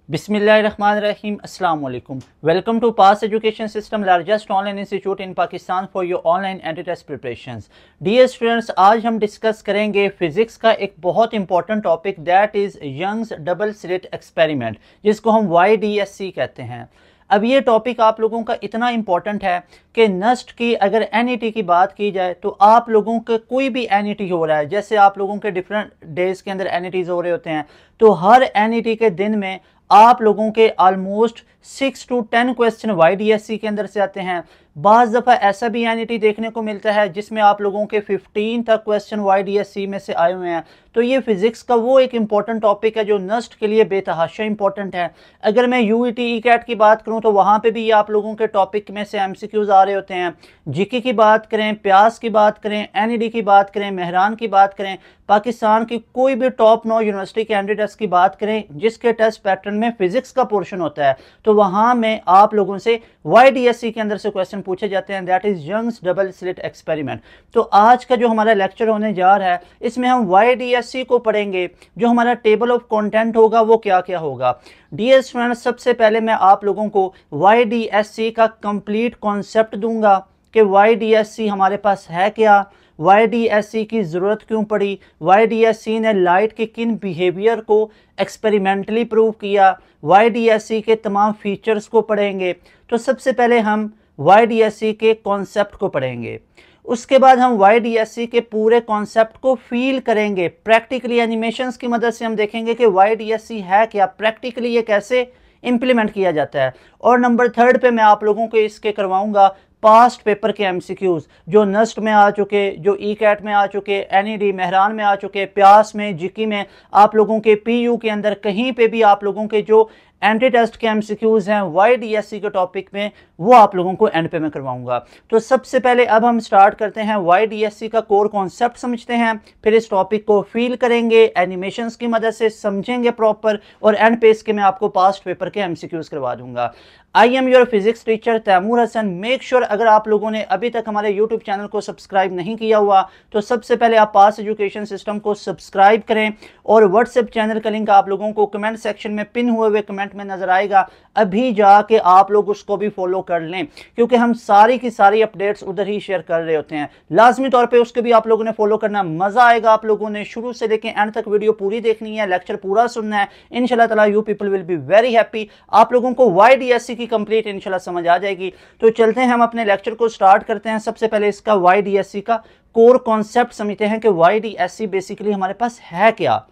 बिस्मिल्लाहिर्रहमानिर्रहीम अस्सलाम वालेकुम। Welcome to pass education system largest online institute in Pakistan for your online entry test preparations. Dear students, आज हम discuss करेंगे फिजिक्स का एक बहुत important topic that is Young's double slit experiment, जिसको हम YDSC कहते हैं। अब ये टॉपिक आप लोगों का इतना इम्पॉर्टेंट है कि नस्ट की अगर NET की बात की जाए तो आप लोगों के कोई भी NET हो रहा है, जैसे आप लोगों के डिफरेंट डेज के अंदर NETs हो रहे होते हैं, तो हर NET के दिन में आप लोगों के ऑलमोस्ट 6 to 10 क्वेश्चन YDSC के अंदर से आते हैं। बाज़ दफ़ा ऐसा भी NET देखने को मिलता है जिसमें आप लोगों के 15 तक क्वेश्चन YDSC में से आए हुए हैं। तो ये फिज़िक्स का वो एक इम्पॉर्टेंट टॉपिक है जो नस्ट के लिए बेतहाशा इंपॉर्टेंट है। अगर मैं UET ECAT की बात करूं तो वहाँ पे भी ये आप लोगों के टॉपिक में से MCQs आ रहे होते हैं। GK की बात करें, प्यास की बात करें, NED की बात करें, मेहरान की बात करें, पाकिस्तान की कोई भी टॉप 9 यूनिवर्सिटी कैंडिडेट्स की बात करें जिसके टेस्ट पैटर्न में फिजिक्स का पोर्शन होता है, तो वहाँ में आप लोगों से YDSC के अंदर से क्वेश्चन पूछे जाते हैं, that is Young's double slit experiment. तो आज का जो हमारा लेक्चर होने जा रहा है इसमें हम YDSC को पढ़ेंगे। जो हमारा टेबल ऑफ कंटेंट होगा वो क्या क्या होगा। डियर स्टूडेंट्स, सबसे पहले मैं आप लोगों को YDSC का कंप्लीट कॉन्सेप्ट दूंगा कि YDSC हमारे पास है क्या, YDSC की ज़रूरत क्यों पड़ी, YDSC ने लाइट के किन बिहेवियर को एक्सपेरिमेंटली प्रूव किया, YDSC के तमाम फीचर्स को पढ़ेंगे। तो सबसे पहले हम YDSC के कॉन्सेप्ट को पढ़ेंगे, उसके बाद हम YDSC के पूरे कॉन्सेप्ट को फील करेंगे। प्रैक्टिकली एनिमेशंस की मदद से हम देखेंगे कि YDSC है क्या, प्रैक्टिकली ये कैसे इम्प्लीमेंट किया जाता है। और नंबर 3 पे मैं आप लोगों को इसके करवाऊंगा पास्ट पेपर के MCQs जो नस्ट में आ चुके, जो ECAT में आ चुके, NED मेहरान में आ चुके, प्यास में, GK में, आप लोगों के PU के अंदर कहीं पे भी आप लोगों के जो एंटी टेस्ट के MCQs हैं YDSC के टॉपिक में, वो आप लोगों को एंड पे मैं करवाऊंगा। तो सबसे पहले अब हम स्टार्ट करते हैं, YDSC का कोर कॉन्सेप्ट समझते हैं, फिर इस टॉपिक को फील करेंगे, एनिमेशंस की मदद से समझेंगे प्रॉपर, और एंड पे इसके मैं आपको पास्ट पेपर के MCQs करवा दूंगा। I am your physics teacher Taimur Hasan. Make sure अगर आप लोगों ने अभी तक हमारे यूट्यूब चैनल को सब्सक्राइब नहीं किया हुआ तो सबसे पहले आप पास एजुकेशन सिस्टम को सब्सक्राइब करें, और व्हाट्सएप चैनल का लिंक आप लोगों को कमेंट सेक्शन में पिन हुए कमेंट में नजर आएगा, अभी जाके आप लोग उसको भी फॉलो कर लें, क्योंकि हम सारी की सारी अपडेट्स उधर ही शेयर कर रहे होते हैं। लाजमी तौर पे उसके भी आप लोगों ने फॉलो करना, मजा आएगा। आप लोगों ने शुरू से लेकर एंड तक वीडियो पूरी देखनी है, लेक्चर पूरा सुनना है। इंशाल्लाह ताला you people will be very happy. आप लोगों को YDSC की कंप्लीट इंशाल्लाह समझ आ जाएगी। तो चलते हैं, हम अपने लेक्चर को स्टार्ट करते हैं। सबसे पहले इसका YDSC का कोर कॉन्सेप्ट समझते हैं कि YDSC बेसिकली हमारे पास है क्या,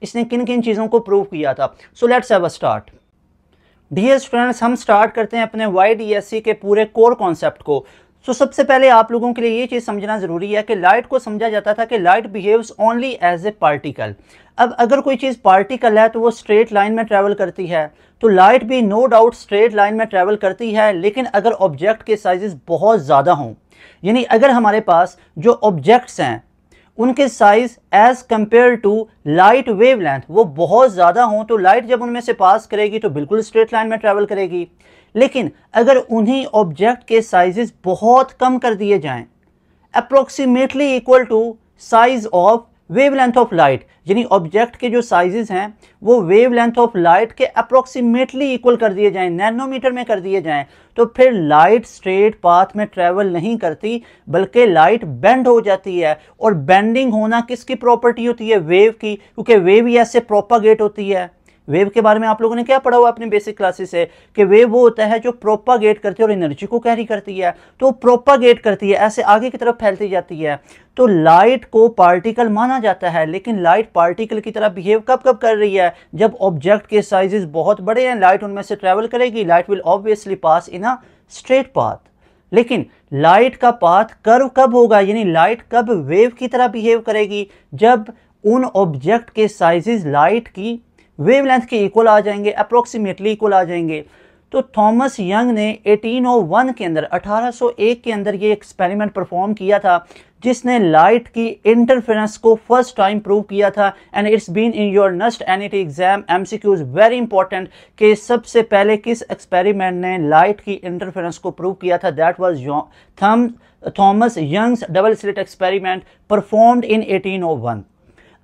इसने किन किन चीजों को प्रूव किया था। So let's have a start. Dear students, हम स्टार्ट करते हैं अपने YDSC के पूरे कोर कॉन्सेप्ट को। तो सबसे पहले आप लोगों के लिए ये चीज़ समझना ज़रूरी है कि लाइट को समझा जाता था कि light behaves only as a particle. अब अगर कोई चीज़ पार्टिकल है तो वो स्ट्रेट लाइन में ट्रैवल करती है, तो लाइट भी नो डाउट स्ट्रेट लाइन में ट्रैवल करती है। लेकिन अगर ऑब्जेक्ट के साइजेस बहुत ज़्यादा हों, यानी अगर हमारे पास जो ऑब्जेक्ट्स हैं उनके size as compare to light wavelength वो बहुत ज़्यादा हों, तो लाइट जब उनमें से पास करेगी तो बिल्कुल स्ट्रेट लाइन में ट्रैवल करेगी। लेकिन अगर उन्हीं ऑब्जेक्ट के साइजेस बहुत कम कर दिए जाएं, approximately equal to size of wavelength of light, यानी ऑब्जेक्ट के जो साइजेस हैं वो वेवलेंथ ऑफ लाइट के अप्रोक्सीमेटली इक्वल कर दिए जाएं, नैनोमीटर में कर दिए जाएं, तो फिर लाइट स्ट्रेट पाथ में ट्रेवल नहीं करती, बल्कि लाइट बेंड हो जाती है। और बेंडिंग होना किसकी प्रॉपर्टी होती है? वेव की, क्योंकि वेव ही ऐसे प्रोपागेट होती है। वेव के बारे में आप लोगों ने क्या पढ़ा हुआ अपनी बेसिक क्लासेस से कि वेव वो होता है जो प्रोपागेट करती है और एनर्जी को कैरी करती है। तो प्रोपागेट करती है, ऐसे आगे की तरफ फैलती जाती है। तो लाइट को पार्टिकल माना जाता है, लेकिन लाइट पार्टिकल की तरह बिहेव कब कब कर रही है? जब ऑब्जेक्ट के साइजेस बहुत बड़े हैं, लाइट उनमें से ट्रेवल करेगी, light will obviously pass in a straight path. लेकिन लाइट का पाथ कर्व कब होगा, यानी लाइट कब वेव की तरह बिहेव करेगी? जब उन ऑब्जेक्ट के साइजेस लाइट की वेवलेंथ के इक्वल आ जाएंगे, अप्रोक्सीमेटली इक्वल आ जाएंगे। तो थॉमस यंग ने 1801 के अंदर 1801 के अंदर ये एक्सपेरिमेंट परफॉर्म किया था, जिसने लाइट की इंटरफेरेंस को फर्स्ट टाइम प्रूव किया था। And it's been in your next NET exam MCQs very important कि सबसे पहले किस एक्सपेरिमेंट ने लाइट की इंटरफेरेंस को प्रूव किया था? That was Thomas Young's double slit experiment performed in 1801।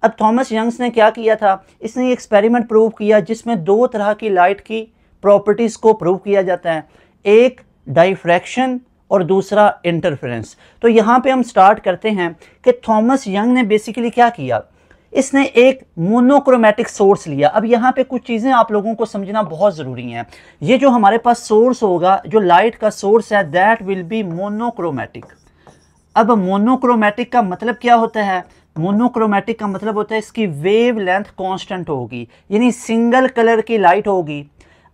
अब थॉमस यंग्स ने क्या किया था, इसने एक्सपेरिमेंट प्रूव किया जिसमें दो तरह की लाइट की प्रॉपर्टीज़ को प्रूव किया जाता है, एक डाइफ्रैक्शन और दूसरा इंटरफेरेंस। तो यहाँ पे हम स्टार्ट करते हैं कि थॉमस यंग ने बेसिकली क्या किया, इसने एक मोनोक्रोमेटिक सोर्स लिया। अब यहाँ पे कुछ चीज़ें आप लोगों को समझना बहुत ज़रूरी हैं। ये जो हमारे पास सोर्स होगा, जो लाइट का सोर्स है, दैट विल बी मोनोक्रोमेटिक। अब मोनोक्रोमेटिक का मतलब क्या होता है, मोनोक्रोमेटिक का मतलब होता है इसकी वेव लेंथ कांस्टेंट होगी, यानी सिंगल कलर की लाइट होगी।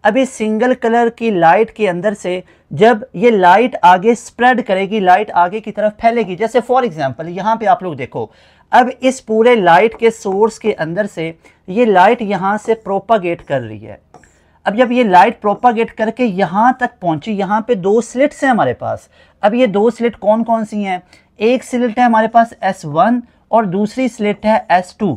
अब इस सिंगल कलर की लाइट के अंदर से जब ये लाइट आगे स्प्रेड करेगी, लाइट आगे की तरफ फैलेगी, जैसे फॉर एग्जांपल यहाँ पे आप लोग देखो, अब इस पूरे लाइट के सोर्स के अंदर से ये लाइट यहाँ से प्रोपागेट कर रही है। अब जब ये लाइट प्रोपागेट करके यहाँ तक पहुंची, यहाँ पे दो स्लिट्स हैं हमारे पास। अब ये दो स्लिट कौन कौन सी हैं, एक स्लिट है हमारे पास S1 और दूसरी स्लिट है S2।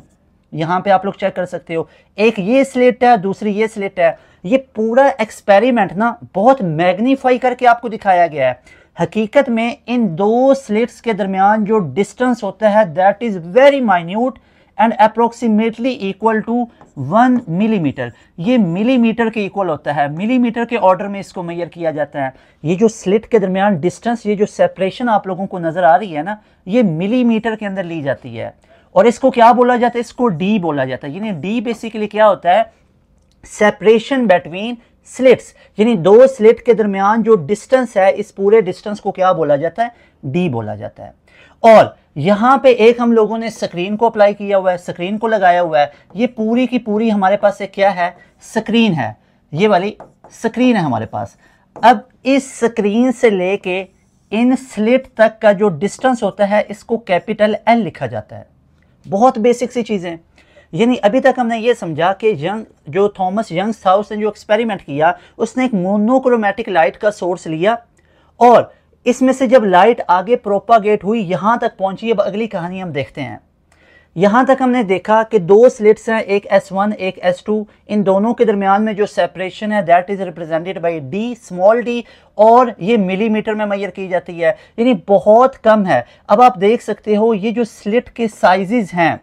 यहाँ पे आप लोग चेक कर सकते हो, एक ये स्लिट है, दूसरी ये स्लिट है। ये पूरा एक्सपेरिमेंट ना बहुत मैग्नीफाई करके आपको दिखाया गया है। हकीकत में इन दो स्लिट्स के दरमियान जो डिस्टेंस होता है that is very minute and approximately equal to 1 millimetre. ये मिलीमीटर के इक्वल होता है, मिलीमीटर के ऑर्डर में इसको मेजर किया जाता है। ये जो स्लिट के दरमियान डिस्टेंस, ये जो सेपरेशन आप लोगों को नजर आ रही है ना, ये मिलीमीटर के अंदर ली जाती है। और इसको क्या बोला जाता है, इसको डी बोला जाता है। यानी डी बेसिकली क्या होता है, सेपरेशन बिटवीन स्लिट्स, यानी दो स्लिट के दरमियान जो डिस्टेंस है, इस पूरे डिस्टेंस को क्या बोला जाता है, डी बोला जाता है। और यहां पे एक हम लोगों ने स्क्रीन को अप्लाई किया हुआ है, स्क्रीन को लगाया हुआ है। ये पूरी की पूरी हमारे पास एक क्या है, स्क्रीन है, ये वाली स्क्रीन है हमारे पास। अब इस स्क्रीन से लेके इन स्लिट तक का जो डिस्टेंस होता है, इसको कैपिटल एल लिखा जाता है। बहुत बेसिक सी चीजें। यानी अभी तक हमने ये समझा कि जो थॉमस यंग्स था, उसने जो एक्सपेरिमेंट किया, उसने एक मोनोक्रोमेटिक लाइट का सोर्स लिया और इसमें से जब लाइट आगे प्रोपागेट हुई, यहां तक पहुंची। अब अगली कहानी हम देखते हैं। यहां तक हमने देखा कि दो स्लिट्स हैं, एक S1 एक S2। इन दोनों के दरमियान में जो सेपरेशन है that is represented by D, small D, और ये मिलीमीटर में मेजर की जाती है, यानी बहुत कम है। अब आप देख सकते हो ये जो स्लिट के साइजेस हैं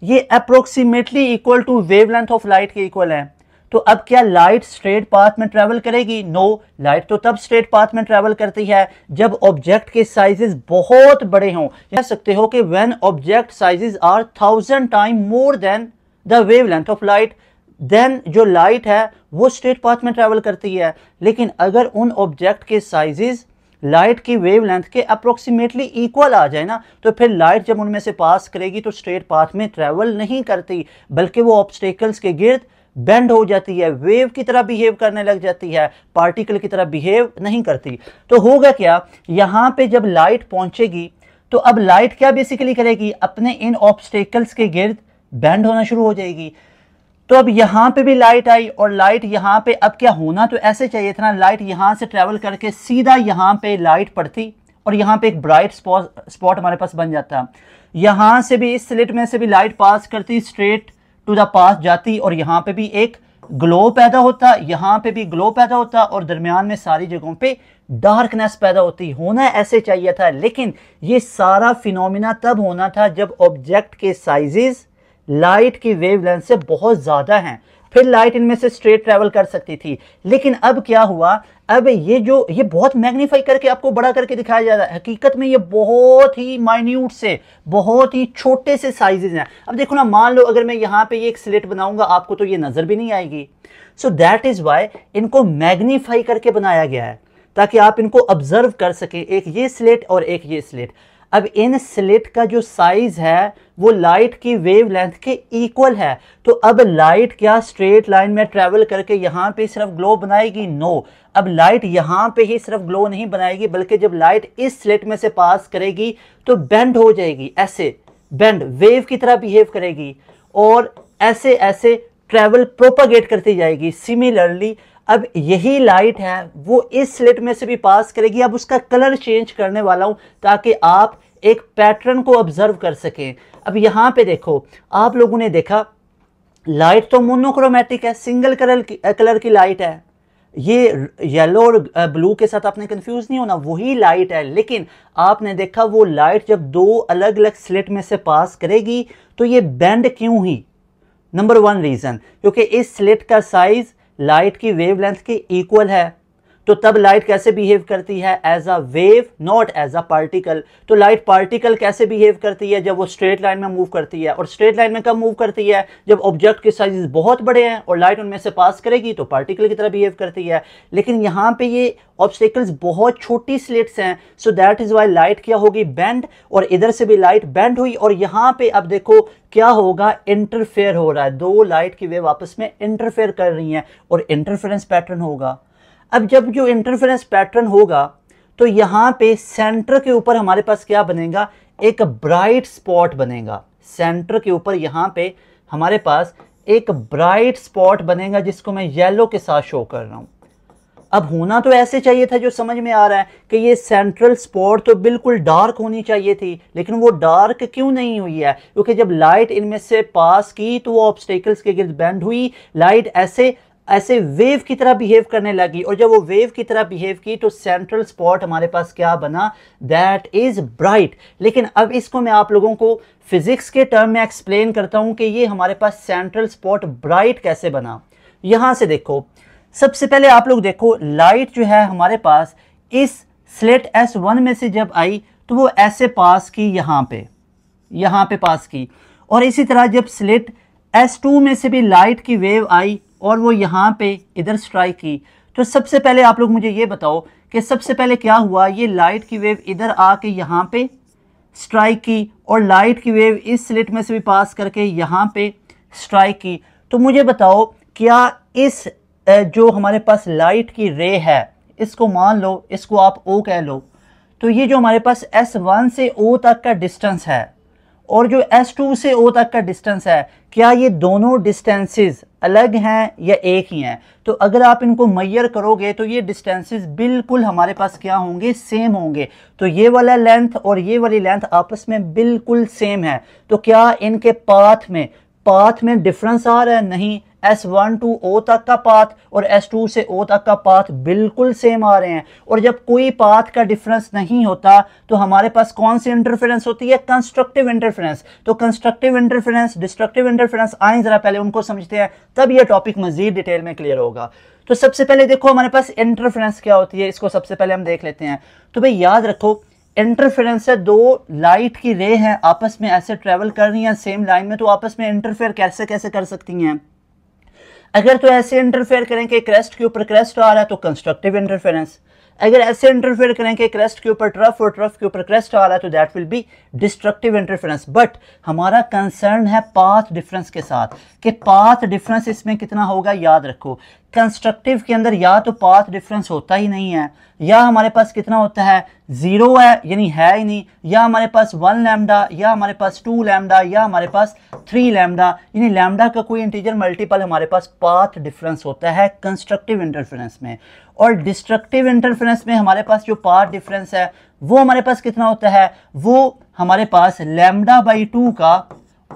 ये approximately equal to wavelength of light के इक्वल है। तो अब क्या लाइट स्ट्रेट पाथ में ट्रेवल करेगी? नो, लाइट तो तब स्ट्रेट पाथ में ट्रेवल करती है जब ऑब्जेक्ट के साइजेस बहुत बड़े हों। कह सकते हो कि when object sizes are 1000 time more than the wavelength of light, then जो लाइट है वो स्ट्रेट पाथ में ट्रेवल करती है। लेकिन अगर उन ऑब्जेक्ट के साइजेस लाइट की वेवलेंथ के अप्रोक्सीमेटली इक्वल आ जाए ना, तो फिर लाइट जब उनमें से पास करेगी तो स्ट्रेट पाथ में ट्रेवल नहीं करती, बल्कि वो ऑब्स्टेकल्स के गिर्द बेंड हो जाती है, वेव की तरह बिहेव करने लग जाती है, पार्टिकल की तरह बिहेव नहीं करती। तो होगा क्या, यहां पे जब लाइट पहुंचेगी तो अब लाइट क्या बेसिकली करेगी, अपने इन ऑब्स्टेकल्स के गिर्द बेंड होना शुरू हो जाएगी। तो अब यहां पे भी लाइट आई और लाइट यहां पे, अब क्या होना तो ऐसे चाहिए था ना, लाइट यहां से ट्रेवल करके सीधा यहां पे लाइट पड़ती और यहां पे एक ब्राइट स्पॉट हमारे पास बन जाता। यहां से भी इस स्लिट में से भी लाइट पास करती, स्ट्रेट टू द पास जाती और यहां पे भी एक ग्लो पैदा होता, यहां पे भी ग्लो पैदा होता और दरमियान में सारी जगहों पे डार्कनेस पैदा होती। होना ऐसे चाहिए था, लेकिन ये सारा फिनोमिना तब होना था जब ऑब्जेक्ट के साइजेस लाइट की वेवलेंथ से बहुत ज्यादा हैं, फिर लाइट इनमें से स्ट्रेट ट्रेवल कर सकती थी। लेकिन अब क्या हुआ, अब ये बहुत मैग्नीफाई करके आपको बड़ा करके दिखाया जा रहा है, हकीकत में ये बहुत ही माइन्यूट से, बहुत ही छोटे से साइजेस हैं। अब देखो ना, मान लो अगर मैं यहाँ पे ये एक स्लिट बनाऊंगा, आपको तो ये नजर भी नहीं आएगी। सो दैट इज वाई इनको मैग्नीफाई करके बनाया गया है, ताकि आप इनको ऑब्जर्व कर सकें, एक ये स्लिट और एक ये स्लिट। अब इन स्लिट का जो साइज है वो लाइट की वेवलेंथ के इक्वल है। तो अब लाइट क्या स्ट्रेट लाइन में ट्रेवल करके यहां पे सिर्फ ग्लो बनाएगी? नो, अब लाइट यहां पे ही सिर्फ ग्लो नहीं बनाएगी, बल्कि जब लाइट इस स्लिट में से पास करेगी तो बेंड हो जाएगी, ऐसे बेंड वेव की तरह बिहेव करेगी और ऐसे ऐसे ट्रेवल प्रोपागेट करती जाएगी। सिमिलरली अब यही लाइट है वो इस स्लिट में से भी पास करेगी। अब उसका कलर चेंज करने वाला हूं ताकि आप एक पैटर्न को ऑब्जर्व कर सकें। अब यहां पे देखो, आप लोगों ने देखा लाइट तो मोनोक्रोमेटिक है, सिंगल कलर की लाइट है, ये येलो और ब्लू के साथ आपने कंफ्यूज नहीं होना, वही लाइट है। लेकिन आपने देखा वो लाइट जब दो अलग अलग स्लिट में से पास करेगी तो ये बेंड क्यों हुई? नंबर 1 रीजन, क्योंकि इस स्लिट का साइज लाइट की वेवलेंथ के इक्वल है। तो तब लाइट कैसे बिहेव करती है? As a wave, not as a particle. तो लाइट पार्टिकल कैसे बिहेव करती है? जब वो स्ट्रेट लाइन में मूव करती है। और स्ट्रेट लाइन में कब मूव करती है? जब ऑब्जेक्ट के साइज बहुत बड़े हैं और लाइट उनमें से पास करेगी तो पार्टिकल की तरह बिहेव करती है। लेकिन यहाँ पे ये ऑब्स्टेकल्स बहुत छोटी स्लिट्स हैं, so that is why light क्या होगी? बेंड। और इधर से भी लाइट बेंड हुई और यहाँ पे अब देखो क्या होगा? इंटरफेयर हो रहा है, दो लाइट की वेव आपस में इंटरफेयर कर रही हैं और इंटरफेरेंस पैटर्न होगा। अब जब जो इंटरफेरेंस पैटर्न होगा तो यहाँ पे सेंटर के ऊपर हमारे पास क्या बनेगा? एक ब्राइट स्पॉट बनेगा। सेंटर के ऊपर यहाँ पे हमारे पास एक ब्राइट स्पॉट बनेगा जिसको मैं येलो के साथ शो कर रहा हूँ। अब होना तो ऐसे चाहिए था, जो समझ में आ रहा है कि ये सेंट्रल स्पॉट तो बिल्कुल डार्क होनी चाहिए थी, लेकिन वो डार्क क्यों नहीं हुई है? क्योंकि जब लाइट इनमें से पास की तो वो ऑब्स्टेकल्स के गिर्द बेंड हुई, लाइट ऐसे वेव की तरह बिहेव करने लगी। और जब वो वेव की तरह बिहेव की तो सेंट्रल स्पॉट हमारे पास क्या बना? That is bright. लेकिन अब इसको मैं आप लोगों को फिजिक्स के टर्म में एक्सप्लेन करता हूं कि ये हमारे पास सेंट्रल स्पॉट ब्राइट कैसे बना। यहां से देखो, सबसे पहले आप लोग देखो, लाइट जो है हमारे पास इस स्लिट S1 में से जब आई तो वो ऐसे पास की, यहां पे पास की। और इसी तरह जब स्लिट S2 में से भी लाइट की वेव आई और वो यहाँ पे इधर स्ट्राइक की, तो सबसे पहले आप लोग मुझे ये बताओ कि सबसे पहले क्या हुआ? ये लाइट की वेव इधर आके यहाँ पे स्ट्राइक की और लाइट की वेव इस स्लिट में से भी पास करके यहाँ पे स्ट्राइक की। तो मुझे बताओ, क्या इस जो हमारे पास लाइट की रे है, इसको मान लो, इसको आप O कह लो, तो ये जो हमारे पास S1 से O तक का डिस्टेंस है और जो S2 से O तक का डिस्टेंस है, क्या ये दोनों डिस्टेंसेस अलग हैं या एक ही हैं? तो अगर आप इनको मेजर करोगे तो ये डिस्टेंसेस बिल्कुल हमारे पास क्या होंगे? सेम होंगे। तो ये वाला लेंथ और ये वाली लेंथ आपस में बिल्कुल सेम है। तो क्या इनके पाथ में डिफरेंस आ रहा है? नहीं। S1 to O तक का पाथ और S2 से O तक का पाथ बिल्कुल सेम आ रहे हैं। और जब कोई पाथ का डिफरेंस नहीं होता तो हमारे पास कौन सी इंटरफेरेंस होती है? Constructive interference. तो कंस्ट्रक्टिव इंटरफेरेंस, डिस्ट्रक्टिव इंटरफेरेंस, आए जरा पहले उनको समझते हैं, तब यह टॉपिक मजीद डिटेल में क्लियर होगा। तो सबसे पहले देखो हमारे पास इंटरफेरेंस क्या होती है, इसको सबसे पहले हम देख लेते हैं। तो भाई याद रखो, इंटरफेरेंस है, दो लाइट की रे हैं, आपस में ऐसे ट्रेवल कर रही हैं सेम लाइन में, तो आपस में इंटरफेयर कैसे कैसे कर सकती हैं? अगर तो ऐसे इंटरफेयर करें कि क्रेस्ट के ऊपर क्रेस्ट आ रहा है तो कंस्ट्रक्टिव इंटरफेरेंस। अगर ऐसे इंटरफेयर करें कि क्रेस्ट के ऊपर ट्रफ और ट्रफ के ऊपर क्रेस्ट आ रहा है तो that will B destructive interference. But हमारा कंसर्न है पाथ डिफरेंस के साथ, कि पाथ डिफरेंस इसमें कितना होगा। याद रखो, कंस्ट्रक्टिव के अंदर या तो पाथ डिफरेंस होता ही नहीं है, या हमारे पास कितना होता है? 0 है, यानी है ही नहीं, या हमारे पास 1 लैम्डा, या हमारे पास 2 लैम्डा, या हमारे पास 3 लैम्डा, यानी लैम्डा का कोई इंटीजर मल्टीपल हमारे पास पाथ डिफरेंस होता है कंस्ट्रक्टिव इंटरफेरेंस में। और डिस्ट्रक्टिव इंटरफेरेंस में हमारे पास जो पाथ डिफरेंस है वो हमारे पास कितना होता है? वो हमारे पास λ/2 का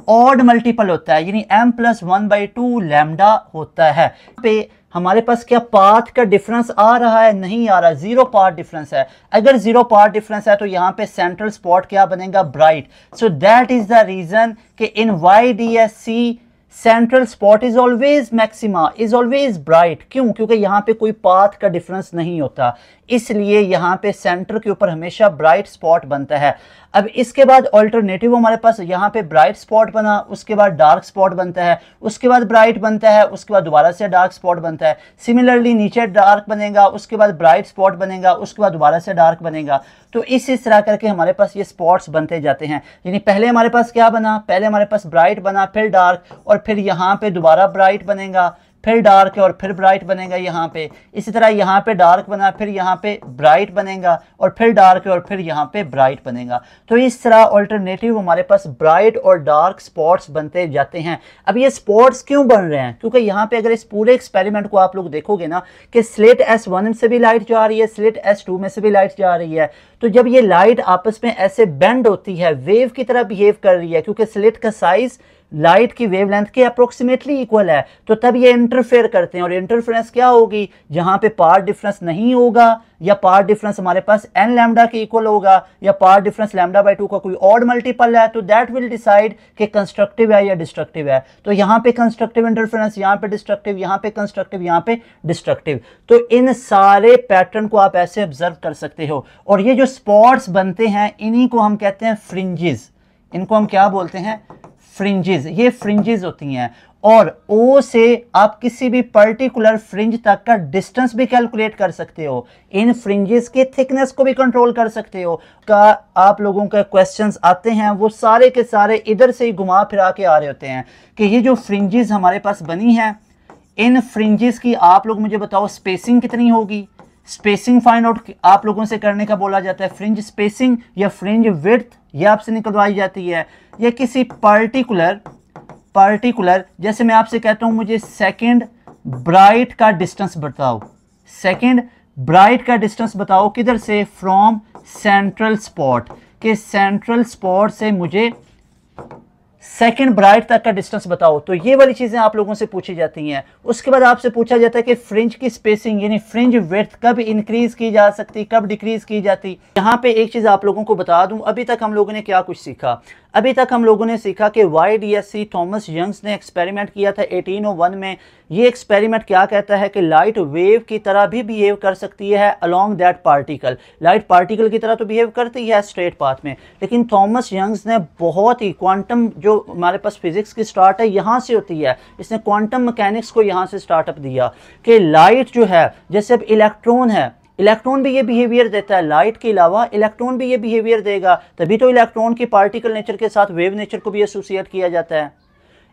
ऑड मल्टीपल होता है, यानी m+1/2 लैम्डा होता है। पे हमारे पास क्या पाथ का डिफरेंस आ रहा है? नहीं आ रहा, 0 पाथ डिफरेंस है। अगर 0 पाथ डिफरेंस है तो यहाँ पे सेंट्रल स्पॉट क्या बनेगा? Bright. So that is the reason कि in YDSC central spot is always maxima, is always bright. क्यों? क्योंकि यहाँ पे कोई पाथ का डिफरेंस नहीं होता, इसलिए यहाँ पे सेंटर के ऊपर हमेशा ब्राइट स्पॉट बनता है। अब इसके बाद ऑल्टरनेटिव हमारे पास यहाँ पे ब्राइट स्पॉट बना, उसके बाद डार्क स्पॉट बनता है, उसके बाद ब्राइट बनता है, उसके बाद दोबारा से डार्क स्पॉट बनता है। सिमिलरली नीचे डार्क बनेगा, उसके बाद ब्राइट स्पॉट बनेगा, उसके बाद दोबारा से डार्क बनेगा। तो इस तरह करके हमारे पास ये स्पॉट्स बनते जाते हैं। यानी पहले हमारे पास क्या बना? पहले हमारे पास ब्राइट बना, फिर डार्क, और फिर यहाँ पे दोबारा ब्राइट बनेगा, फिर डार्क है और फिर ब्राइट बनेगा यहाँ पे। इसी तरह यहाँ पे डार्क बना, फिर यहाँ पे ब्राइट बनेगा, और फिर डार्क है और फिर यहाँ पे ब्राइट बनेगा। तो इस तरह ऑल्टरनेटिव हमारे पास ब्राइट और डार्क स्पॉट्स बनते जाते हैं। अब ये स्पॉट्स क्यों बन रहे हैं? क्योंकि यहाँ पे अगर इस पूरे एक्सपेरिमेंट को आप लोग देखोगे ना, कि स्लिट S1 से भी लाइट जा रही है, स्लिट S2 में से भी लाइट जा रही है, तो जब ये लाइट आपस में ऐसे बेंड होती है, वेव की तरह बिहेव कर रही है, क्योंकि स्लिट का साइज लाइट की वेवलेंथ के अप्रोक्सीमेटली इक्वल है, तो तब ये इंटरफेयर करते हैं। और इंटरफेरेंस क्या होगी, जहां पे पाथ डिफरेंस नहीं होगा या पाथ डिफरेंस हमारे पास n लैम्डा के इक्वल होगा या पाथ डिफरेंस λ/2 का कोई ऑड मल्टीपल है, तो दैट विल डिसाइड कि कंस्ट्रक्टिव है या डिस्ट्रक्टिव है। तो यहाँ पे कंस्ट्रक्टिव इंटरफेरेंस, यहाँ पे डिस्ट्रक्टिव, यहाँ पे कंस्ट्रक्टिव, यहाँ पे डिस्ट्रक्टिव। तो इन सारे पैटर्न को आप ऐसे ऑब्जर्व कर सकते हो। और ये जो स्पॉट्स बनते हैं इन्हीं को हम कहते हैं फ्रिंजेस। इनको हम क्या बोलते हैं, फ्रिंजेस। ये फ्रिंजेस होती हैं। और ओ से आप किसी भी पर्टिकुलर फ्रिंज तक का डिस्टेंस भी कैलकुलेट कर सकते हो, इन फ्रिंजेस के थिकनेस को भी कंट्रोल कर सकते हो। का आप लोगों का क्वेश्चंस आते हैं वो सारे के सारे इधर से ही घुमा फिरा के आ रहे होते हैं कि ये जो फ्रिंजेस हमारे पास बनी है, इन फ्रिंजेस की आप लोग मुझे बताओ स्पेसिंग कितनी होगी। स्पेसिंग फाइंड आउट आप लोगों से करने का बोला जाता है। फ्रिंज स्पेसिंग या फ्रिंज विड्थ ये आपसे निकलवाई जाती है। या किसी पर्टिकुलर जैसे मैं आपसे कहता हूं मुझे सेकंड ब्राइट का डिस्टेंस बताओ, सेकंड ब्राइट का डिस्टेंस बताओ किधर से, फ्रॉम सेंट्रल स्पॉट, के सेंट्रल स्पॉट से मुझे सेकंड ब्राइट तक का डिस्टेंस बताओ। तो ये वाली चीजें आप लोगों से पूछी जाती हैं। उसके बाद आपसे पूछा जाता है कि फ्रिंज की स्पेसिंग यानी फ्रिंज विड्थ कब इंक्रीज की जा सकती, कब डिक्रीज की जाती। यहाँ पे एक चीज आप लोगों को बता दूं, अभी तक हम लोगों ने क्या कुछ सीखा। अभी तक हम लोगों ने सीखा कि YDSC थॉमस यंग्स ने एक्सपेरिमेंट किया था 1801 में। ये एक्सपेरिमेंट क्या कहता है कि लाइट वेव की तरह भी बिहेव कर सकती है along that particle. Light particle की तरह तो बिहेव करती है स्ट्रेट पाथ में, लेकिन थॉमस यंग्स ने बहुत ही क्वांटम, जो हमारे पास फिजिक्स की स्टार्ट है यहाँ से होती है, इसने क्वांटम मैकेनिक्स को यहाँ से स्टार्टअप दिया कि लाइट जो है, जैसे अब इलेक्ट्रॉन है, इलेक्ट्रॉन भी ये बिहेवियर देता है, लाइट के अलावा इलेक्ट्रॉन भी ये बिहेवियर देगा, तभी तो इलेक्ट्रॉन की पार्टिकल नेचर के साथ वेव नेचर को भी एसोसिएट किया जाता है।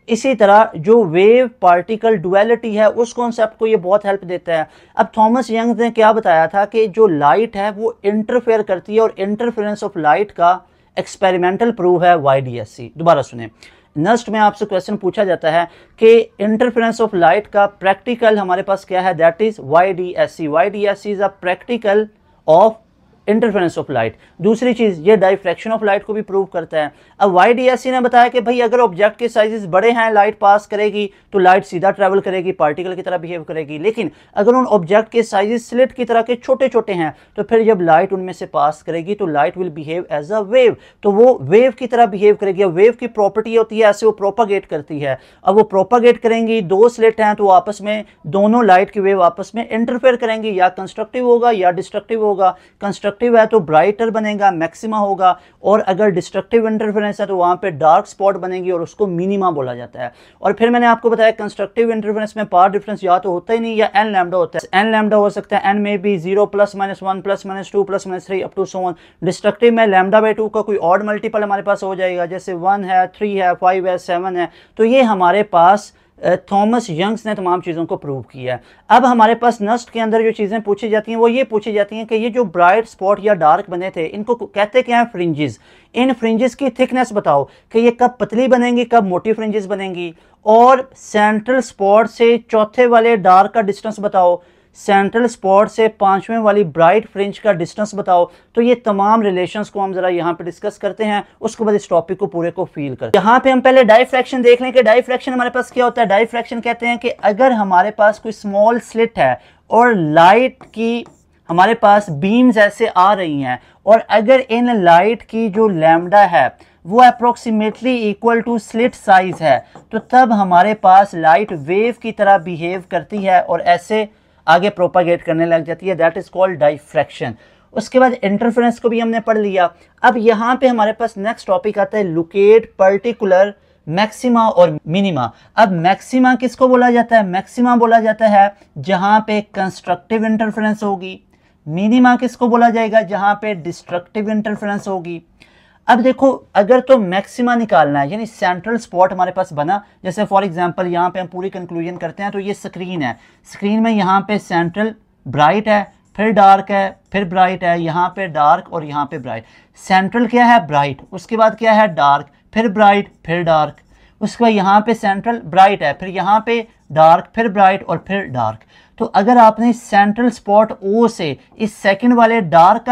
इसी तरह जो वेव पार्टिकल डुअलिटी है उस कॉन्सेप्ट को ये बहुत हेल्प देता है। अब थॉमस यंग ने क्या बताया था कि जो लाइट है वो इंटरफेयर करती है और इंटरफेरेंस ऑफ लाइट का एक्सपेरिमेंटल प्रूफ है YDSC। दोबारा सुने, नेक्स्ट में आपसे क्वेश्चन पूछा जाता है कि इंटरफेरेंस ऑफ लाइट का प्रैक्टिकल हमारे पास क्या है, that is YDSC। YDSC is a practical of interference of light. दूसरी चीज ये डाइफ्रैक्शन ऑफ लाइट को भी प्रूव करता है। अब YDSC ने बताया कि भाई अगर ऑब्जेक्ट के साइजेस बड़े हैं, लाइट पास करेगी तो लाइट सीधा ट्रैवल करेगी, पार्टिकल की तरह बिहेव करेगी। लेकिन अगर उन ऑब्जेक्ट के साइजेस स्लिट की तरह के छोटे छोटे हैं तो फिर जब लाइट उनमें से पास करेगी तो light will behave as a wave, तो वो वेव की तरह बिहेव करेगी। अब वेव की प्रॉपर्टी होती है ऐसे वो प्रोपागेट करती है। अब वो प्रोपागेट करेंगी, दो स्लिट हैं तो आपस में दोनों लाइट की वेव आपस में इंटरफेयर करेंगी, या कंस्ट्रक्टिव होगा या डिस्ट्रक्टिव होगा। कंस्ट्रक्टिव है तो ब्राइटर बनेगा, मैक्सिमा होगा, और अगर डिस्ट्रक्टिव इंटरफेरेंस है तो वहां पे डार्क स्पॉट बनेगी और उसको मिनिमा बोला जाता है। और फिर मैंने आपको बताया कंस्ट्रक्टिव इंटरफेरेंस में पाथ डिफरेंस या तो होता ही नहीं या n लैम्डा होता है। n लैम्डा हो सकता है, n में भी 0 +-1 +-2 +-3 up to so on. Destructive में λ/2 का कोई ऑड मल्टीपल हमारे पास हो जाएगा, जैसे 1 है, 3 है, 5 है, 7 है। तो ये हमारे पास थॉमस यंग्स ने तमाम चीज़ों को प्रूव किया है। अब हमारे पास नेक्स्ट के अंदर जो चीज़ें पूछी जाती हैं वो ये पूछी जाती हैं कि ये जो ब्राइट स्पॉट या डार्क बने थे इनको कहते क्या है, फ्रिंजेस। इन फ्रिंजेस की थिकनेस बताओ कि ये कब पतली बनेंगी, कब मोटी फ्रिंजेस बनेंगी। और सेंट्रल स्पॉट से चौथे वाले डार्क का डिस्टेंस बताओ, सेंट्रल स्पॉट से पांचवें वाली ब्राइट फ्रिंज का डिस्टेंस बताओ। तो ये तमाम रिलेशंस को हम जरा यहाँ पे डिस्कस करते हैं, उसके बाद इस टॉपिक को पूरे को फील करते हैं। यहाँ पे हम पहले डाइफ्रैक्शन देख लें कि डाइफ्रैक्शन हमारे पास क्या होता है। डाइफ्रैक्शन कहते हैं कि अगर हमारे पास कोई स्मॉल स्लिट है और लाइट की हमारे पास बीम्स ऐसे आ रही हैं, और अगर इन लाइट की जो लैम्डा है वो approximately equal to slit size है, तो तब हमारे पास लाइट वेव की तरह बिहेव करती है और ऐसे आगे प्रोपागेट करने लग जाती है। That is called diffraction. उसके बाद इंटरफेरेंस को भी हमने पढ़ लिया। अब यहाँ पे हमारे पास नेक्स्ट टॉपिक आता है लोकेट पर्टिकुलर मैक्सिमा और मिनिमा। अब मैक्सिमा किसको बोला जाता है, मैक्सिमा बोला जाता है जहां पे कंस्ट्रक्टिव इंटरफेरेंस होगी। मिनिमा किसको बोला जाएगा, जहां पे डिस्ट्रक्टिव इंटरफेरेंस होगी। अब देखो अगर तो मैक्सिमा निकालना है यानी सेंट्रल स्पॉट हमारे पास बना, जैसे फॉर एग्जांपल यहाँ पे हम पूरी कंक्लूजन करते हैं तो ये स्क्रीन है, स्क्रीन में यहाँ पे सेंट्रल ब्राइट है, फिर डार्क है, फिर ब्राइट है, यहाँ पे डार्क और यहाँ पे ब्राइट। सेंट्रल क्या है, ब्राइट, उसके बाद क्या है डार्क, फिर ब्राइट, फिर डार्क। उसके बाद यहाँ पे सेंट्रल ब्राइट है, फिर यहाँ पे डार्क, फिर ब्राइट और फिर डार्क। तो अगर आपने सेंट्रल स्पॉट ओ से इस सेकंड वाले डार्क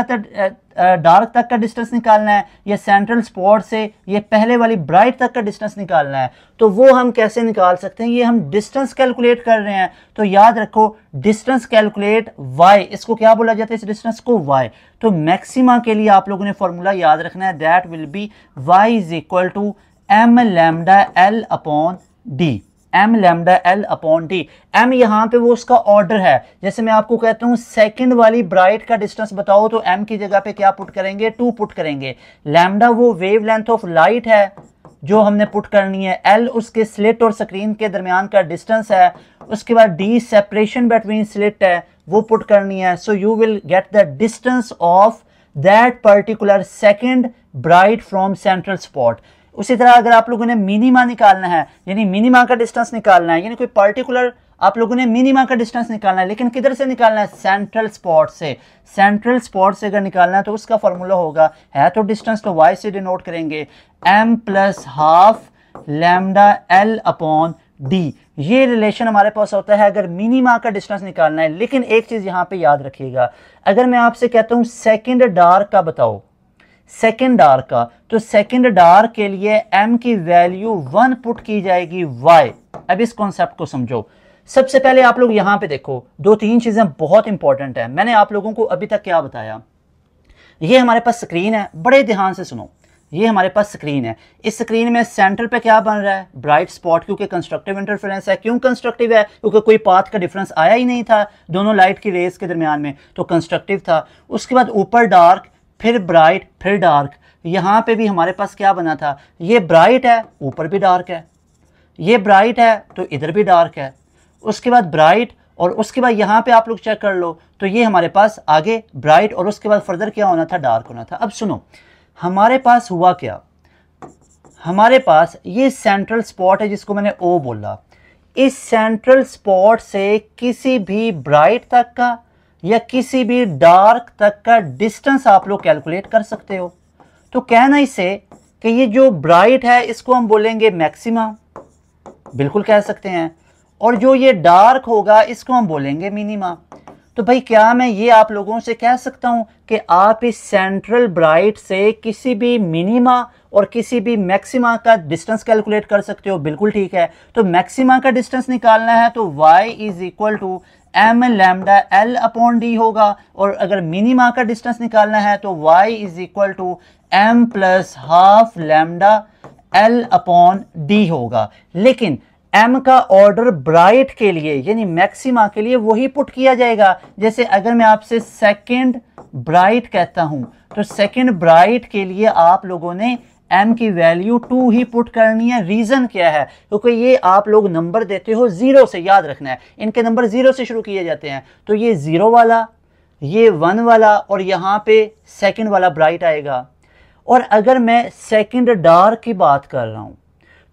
तक का डिस्टेंस निकालना है या सेंट्रल स्पॉट से ये पहले वाली ब्राइट तक का डिस्टेंस निकालना है, तो वो हम कैसे निकाल सकते हैं? ये हम डिस्टेंस कैलकुलेट कर रहे हैं, तो याद रखो डिस्टेंस कैलकुलेट y, इसको क्या बोला जाता है? इस डिस्टेंस को y। तो मैक्सिमा के लिए आप लोगों ने फॉर्मूला याद रखना है, that will be y is equal to m lambda l upon d, m lambda l upon D. m यहाँ पे वो उसका ऑर्डर है, जैसे मैं आपको कहता हूँ सेकंड वाली ब्राइट का डिस्टेंस बताओ तो m की जगह पे क्या पुट करेंगे? 2 पुट करेंगे। लैम्डा वो वेवलेंथ ऑफ लाइट है जो हमने पुट करनी है, l उसके स्लिट और स्क्रीन के दरमियान का डिस्टेंस है, उसके बाद d सेपरेशन बिटवीन स्लिट है वो पुट करनी है। So you will get the distance of that particular second bright from central spot. उसी तरह अगर आप लोगों ने मिनिमा निकालना है, यानी मिनिमा का डिस्टेंस निकालना है, यानी कोई पर्टिकुलर आप लोगों ने मिनिमा का डिस्टेंस निकालना है, लेकिन किधर से निकालना है? सेंट्रल स्पॉट से। सेंट्रल स्पॉट से अगर निकालना है तो उसका फॉर्मूला होगा, है तो डिस्टेंस तो y से डिनोट करेंगे, m plus half lambda l upon d। ये रिलेशन हमारे पास होता है अगर मिनिमा का डिस्टेंस निकालना है। लेकिन एक चीज यहाँ पे याद रखिएगा, अगर मैं आपसे कहता हूँ सेकेंड डार्क का बताओ, सेकेंड डार्क का, तो सेकेंड डार्क के लिए m की वैल्यू 1 पुट की जाएगी y। अब इस कॉन्सेप्ट को समझो। सबसे पहले आप लोग यहां पे देखो, 2-3 चीजें बहुत इंपॉर्टेंट है। मैंने आप लोगों को अभी तक क्या बताया? ये हमारे पास स्क्रीन है, बड़े ध्यान से सुनो। ये हमारे पास स्क्रीन है, इस स्क्रीन में सेंटर पे क्या बन रहा है? ब्राइट स्पॉट, क्योंकि कंस्ट्रक्टिव इंटरफेरेंस है। क्यों कंस्ट्रक्टिव है? क्योंकि कोई पाथ का डिफरेंस आया ही नहीं था दोनों लाइट की रेज के दरमियान में, तो कंस्ट्रक्टिव था। उसके बाद ऊपर डार्क, फिर ब्राइट, फिर डार्क। यहाँ पे भी हमारे पास क्या बना था? ये ब्राइट है, ऊपर भी डार्क है, ये ब्राइट है तो इधर भी डार्क है, उसके बाद ब्राइट, और उसके बाद यहाँ पे आप लोग चेक कर लो तो ये हमारे पास आगे ब्राइट और उसके बाद फर्दर क्या होना था? डार्क होना था। अब सुनो, हमारे पास हुआ क्या? हमारे पास ये सेंट्रल स्पॉट है जिसको मैंने ओ बोला। इस सेंट्रल स्पॉट से किसी भी ब्राइट तक का या किसी भी डार्क तक का डिस्टेंस आप लोग कैलकुलेट कर सकते हो। तो कहना इसे कि ये जो ब्राइट है इसको हम बोलेंगे मैक्सिमा, बिल्कुल कह सकते हैं, और जो ये डार्क होगा इसको हम बोलेंगे मिनिमा। तो भाई क्या मैं ये आप लोगों से कह सकता हूं कि आप इस सेंट्रल ब्राइट से किसी भी मिनिमा और किसी भी मैक्सिमा का डिस्टेंस कैलकुलेट कर सकते हो? बिल्कुल ठीक है। तो मैक्सिमा का डिस्टेंस निकालना है तो y is equal to m lambda l upon d होगा, और अगर मिनिमा का डिस्टेंस निकालना है तो y is equal to m plus half lambda l upon d होगा। लेकिन m का ऑर्डर ब्राइट के लिए यानी मैक्सिमा के लिए वही पुट किया जाएगा। जैसे अगर मैं आपसे सेकंड ब्राइट कहता हूं तो सेकंड ब्राइट के लिए आप लोगों ने m की वैल्यू 2 ही पुट करनी है। रीजन क्या है? क्योंकि ये आप लोग नंबर देते हो 0 से, याद रखना है इनके नंबर 0 से शुरू किए जाते हैं। तो ये 0 वाला, ये 1 वाला और यहाँ पे सेकंड वाला ब्राइट आएगा। और अगर मैं सेकंड डार्क की बात कर रहा हूं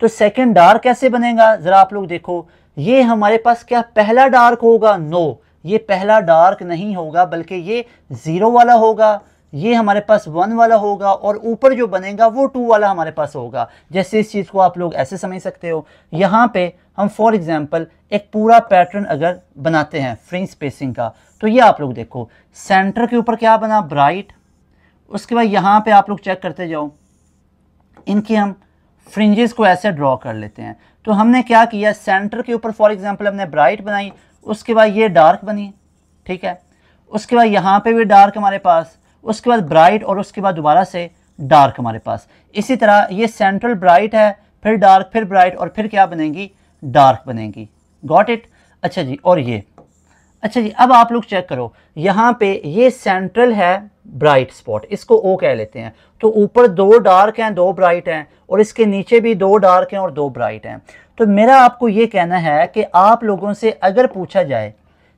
तो सेकंड डार्क कैसे बनेगा? जरा आप लोग देखो, ये हमारे पास क्या पहला डार्क होगा? नो, ये पहला डार्क नहीं होगा, बल्कि ये 0 वाला होगा, ये हमारे पास 1 वाला होगा, और ऊपर जो बनेगा वो 2 वाला हमारे पास होगा। जैसे इस चीज़ को आप लोग ऐसे समझ सकते हो। यहाँ पे हम फॉर एग्जांपल एक पूरा पैटर्न अगर बनाते हैं फ्रिंज स्पेसिंग का, तो ये आप लोग देखो, सेंटर के ऊपर क्या बना? ब्राइट। उसके बाद यहाँ पे आप लोग चेक करते जाओ, इनकी हम फ्रिंजेस को ऐसे ड्रॉ कर लेते हैं। तो हमने क्या किया? सेंटर के ऊपर फॉर एग्जांपल हमने ब्राइट बनाई, उसके बाद ये डार्क बनी, ठीक है, उसके बाद यहाँ पे भी डार्क हमारे पास, उसके बाद ब्राइट, और उसके बाद दोबारा से डार्क हमारे पास। इसी तरह ये सेंट्रल ब्राइट है, फिर डार्क, फिर ब्राइट, और फिर क्या बनेगी? डार्क बनेगी। Got it? अच्छा जी, और ये अच्छा जी, अब आप लोग चेक करो, यहाँ पे ये सेंट्रल है ब्राइट स्पॉट, इसको ओ कह लेते हैं। तो ऊपर 2 डार्क हैं, 2 ब्राइट हैं, और इसके नीचे भी 2 डार्क हैं और 2 ब्राइट हैं। तो मेरा आपको ये कहना है कि आप लोगों से अगर पूछा जाए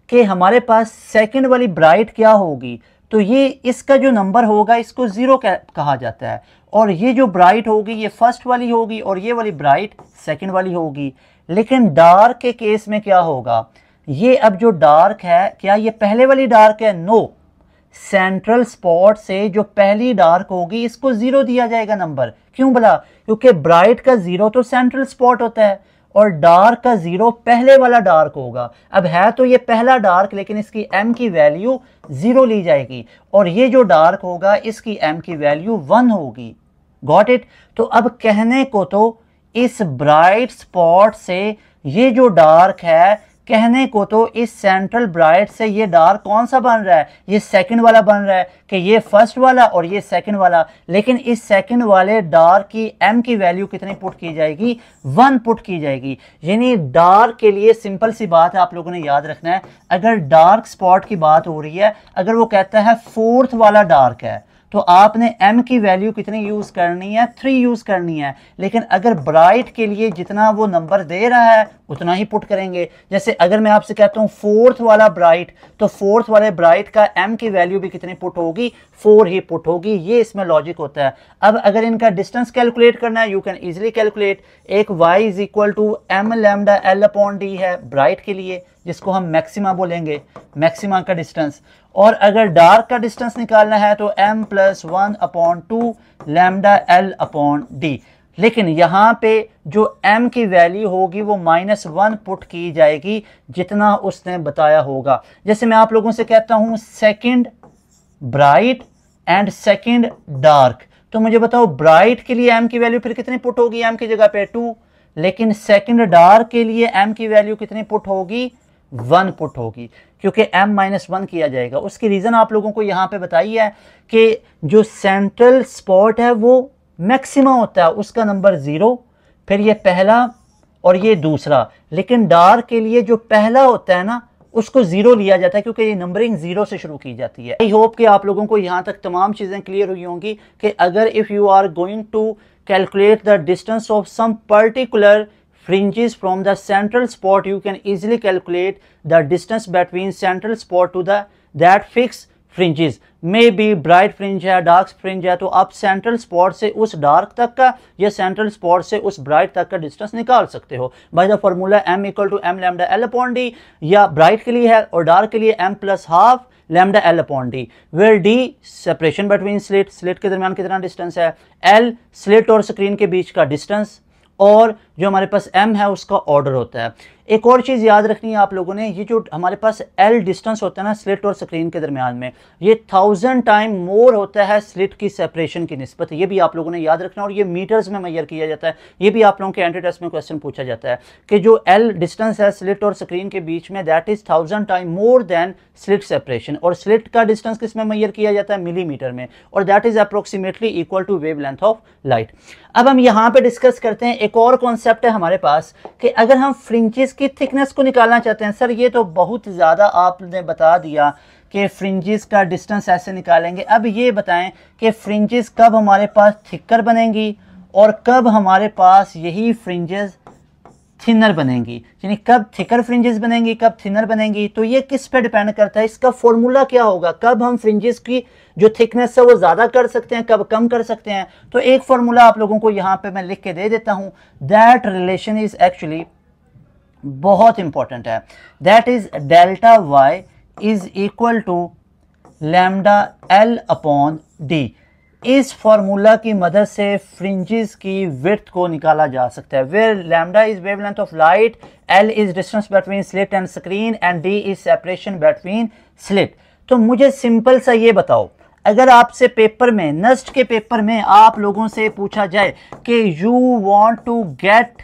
कि हमारे पास सेकंड वाली ब्राइट क्या होगी, तो ये इसका जो नंबर होगा इसको 0 कहा जाता है, और ये जो ब्राइट होगी ये फर्स्ट वाली होगी, और ये वाली ब्राइट सेकंड वाली होगी। लेकिन डार्क के केस में क्या होगा? ये अब जो डार्क है, क्या ये पहले वाली डार्क है? नो, सेंट्रल स्पॉट से जो पहली डार्क होगी इसको 0 दिया जाएगा नंबर। क्यों भला? क्योंकि ब्राइट का 0 तो सेंट्रल स्पॉट होता है और डार्क का 0 पहले वाला डार्क होगा। अब है तो ये पहला डार्क, लेकिन इसकी m की वैल्यू 0 ली जाएगी और ये जो डार्क होगा इसकी m की वैल्यू 1 होगी। Got it? तो अब कहने को तो इस ब्राइट स्पॉट से ये जो डार्क है, कहने को तो इस सेंट्रल ब्राइट से ये डार्क कौन सा बन रहा है? ये सेकंड वाला बन रहा है कि ये फर्स्ट वाला और ये सेकंड वाला। लेकिन इस सेकंड वाले डार्क की m की वैल्यू कितनी पुट की जाएगी? 1 पुट की जाएगी। यानी डार्क के लिए सिंपल सी बात है, आप लोगों ने याद रखना है। अगर डार्क स्पॉट की बात हो रही है, अगर वो कहता है फोर्थ वाला डार्क है, तो आपने m की वैल्यू कितनी यूज करनी है? 3 यूज करनी है। लेकिन अगर ब्राइट के लिए जितना वो नंबर दे रहा है उतना ही पुट करेंगे। जैसे अगर मैं आपसे कहता हूं फोर्थ वाला ब्राइट, तो फोर्थ वाले ब्राइट का m की वैल्यू भी कितनी पुट होगी? 4 ही पुट होगी। ये इसमें लॉजिक होता है। अब अगर इनका डिस्टेंस कैलकुलेट करना है, यू कैन इजिली कैलकुलेट। एक y is equal to m lambda l upon D है ब्राइट के लिए, जिसको हम मैक्सिमा बोलेंगे, मैक्सिमा का डिस्टेंस। और अगर डार्क का डिस्टेंस निकालना है तो m plus 1 upon 2 lambda l upon D. लेकिन यहाँ पे जो m की वैल्यू होगी वो -1 पुट की जाएगी, जितना उसने बताया होगा। जैसे मैं आप लोगों से कहता हूं second bright and second dark, तो मुझे बताओ ब्राइट के लिए m की वैल्यू फिर कितनी पुट होगी? m की जगह पे 2। लेकिन सेकंड डार्क के लिए m की वैल्यू कितनी पुट होगी? 1 पुट होगी, क्योंकि m-1 किया जाएगा। उसकी रीज़न आप लोगों को यहाँ पे बताई है कि जो सेंट्रल स्पॉट है वो मैक्सिमा होता है, उसका नंबर 0, फिर ये पहला और ये दूसरा। लेकिन डार्क के लिए जो पहला होता है ना, उसको 0 लिया जाता है, क्योंकि ये नंबरिंग 0 से शुरू की जाती है। आई होप कि आप लोगों को यहाँ तक तमाम चीज़ें क्लियर हुई होंगी कि अगर if you are going to calculate the distance of some particular fringes from the central spot, you can easily calculate the distance between central spot to that fixed fringes। May be bright fringe है, dark fringe है, तो आप central spot से उस dark तक का या central spot से उस ब्राइट तक का डिस्टेंस निकाल सकते हो by the formula m equal to m lambda l upon D. या ब्राइट के लिए है और डार्क के लिए m plus half lambda l upon D, where d separation between slit, slit के दरमियान कितना डिस्टेंस है, l स्लिट और स्क्रीन के बीच का डिस्टेंस, और जो हमारे पास m है उसका ऑर्डर होता है। एक और चीज़ याद रखनी है आप लोगों ने, ये जो हमारे पास l डिस्टेंस होता है ना स्लिट और स्क्रीन के दरमियान में, ये 1000 टाइम मोर होता है स्लिट की सेपरेशन की निस्बत। ये भी आप लोगों ने याद रखना, और ये मीटर्स में मेजर किया जाता है। ये भी आप लोगों के एंट्री टेस्ट में क्वेश्चन पूछा जाता है कि जो l डिस्टेंस है स्लिट और स्क्रीन के बीच में, that is 1000 time more than slit separation. और स्लिट का डिस्टेंस किस में मेजर किया जाता है? मिलीमीटर में, और that is approximately equal to wavelength of light. अब हम यहाँ पे डिस्कस करते हैं एक और कॉन्सेप्ट है हमारे पास कि अगर हम फ्रिंजेस की थिकनेस को निकालना चाहते हैं। सर ये तो बहुत ज़्यादा आपने बता दिया कि फ्रिंजेस का डिस्टेंस ऐसे निकालेंगे। अब ये बताएं कि फ्रिंजेस कब हमारे पास थिकर बनेंगी और कब हमारे पास यही फ्रिंजेस थिनर बनेंगी, यानी कब थिकर फ्रिंजेस बनेंगी, कब थिनर बनेंगी। तो ये किस पे डिपेंड करता है, इसका फॉर्मूला क्या होगा, कब हम फ्रिंजेस की जो थिकनेस है वो ज़्यादा कर सकते हैं, कब कम कर सकते हैं। तो एक फॉर्मूला आप लोगों को यहाँ पे मैं लिख के दे देता हूँ। दैट रिलेशन इज एक्चुअली बहुत इंपॉर्टेंट है। दैट इज delta Y is equal to lambda L upon D. इस फॉर्मूला की मदद से फ्रिंजेस की विड्थ को निकाला जा सकता है। Where lambda is wavelength of light, L is distance between slit and screen, and D is separation between slit. तो मुझे सिंपल सा ये बताओ, अगर आपसे पेपर में, नस्ट के पेपर में आप लोगों से पूछा जाए कि you want to get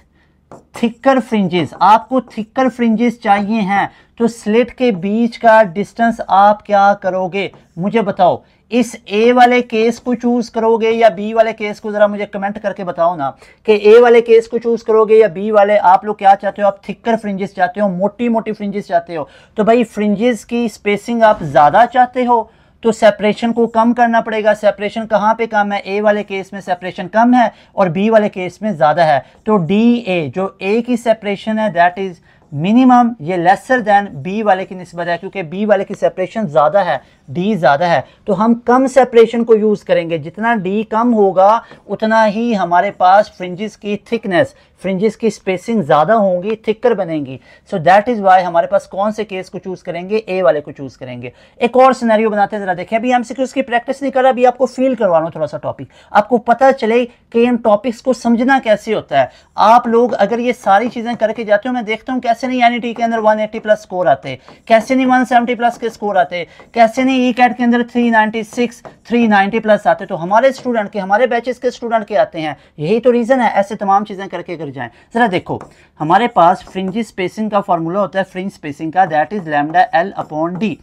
thicker fringes, आपको थिकर फ्रिंजेस चाहिए हैं, तो स्लिट के बीच का डिस्टेंस आप क्या करोगे? मुझे बताओ, इस ए वाले केस को चूज करोगे या बी वाले केस को? जरा मुझे कमेंट करके बताओ ना कि ए वाले केस को चूज करोगे या बी वाले। आप लोग क्या चाहते हो? आप थिकर फ्रिंजेस चाहते हो, मोटी मोटी फ्रिंजेस चाहते हो। तो भाई फ्रिंजेस की स्पेसिंग आप ज्यादा चाहते हो तो सेपरेशन को कम करना पड़ेगा। सेपरेशन कहाँ पे कम है? ए वाले केस में सेपरेशन कम है और बी वाले केस में ज़्यादा है। तो डी ए, जो ए की सेपरेशन है दैट इज़ मिनिमम, ये लेसर देन बी वाले की निस्बत है, क्योंकि बी वाले की सेपरेशन ज़्यादा है, डी ज़्यादा है। तो हम कम सेपरेशन को यूज़ करेंगे। जितना डी कम होगा उतना ही हमारे पास फ्रिंजेस की थिकनेस, फ्रिंजेस की स्पेसिंग ज़्यादा होंगी, थिकर बनेंगी। सो दैट इज़ वाई हमारे पास कौन से केस को चूज़ करेंगे, ए वाले को चूज़ करेंगे। एक और सिनेरियो बनाते हैं, ज़रा देखें। अभी एमसीक्यूज़ की प्रैक्टिस नहीं कर रहा, अभी आपको फील करवा रहा हूँ थोड़ा सा टॉपिक, आपको पता चले कि इन टॉपिक्स को समझना कैसे होता है। आप लोग अगर ये सारी चीज़ें करके जाते हो, मैं देखता हूँ कैसे नहीं एनईटी के अंदर 180 प्लस स्कोर आते, कैसे नहीं 170 प्लस के स्कोर आते, कैसे नहीं ई कैट के अंदर 396 390 प्लस आते। तो हमारे स्टूडेंट के, हमारे बैचेस के स्टूडेंट के आते हैं, यही तो रीज़न है। ऐसे तमाम चीज़ें करके कर जाएं। ज़रा देखो, हमारे पास फ्रिंज स्पेसिंग का फॉर्मूला होता है फ्रिंज स्पेसिंग का, that is lambda L upon D.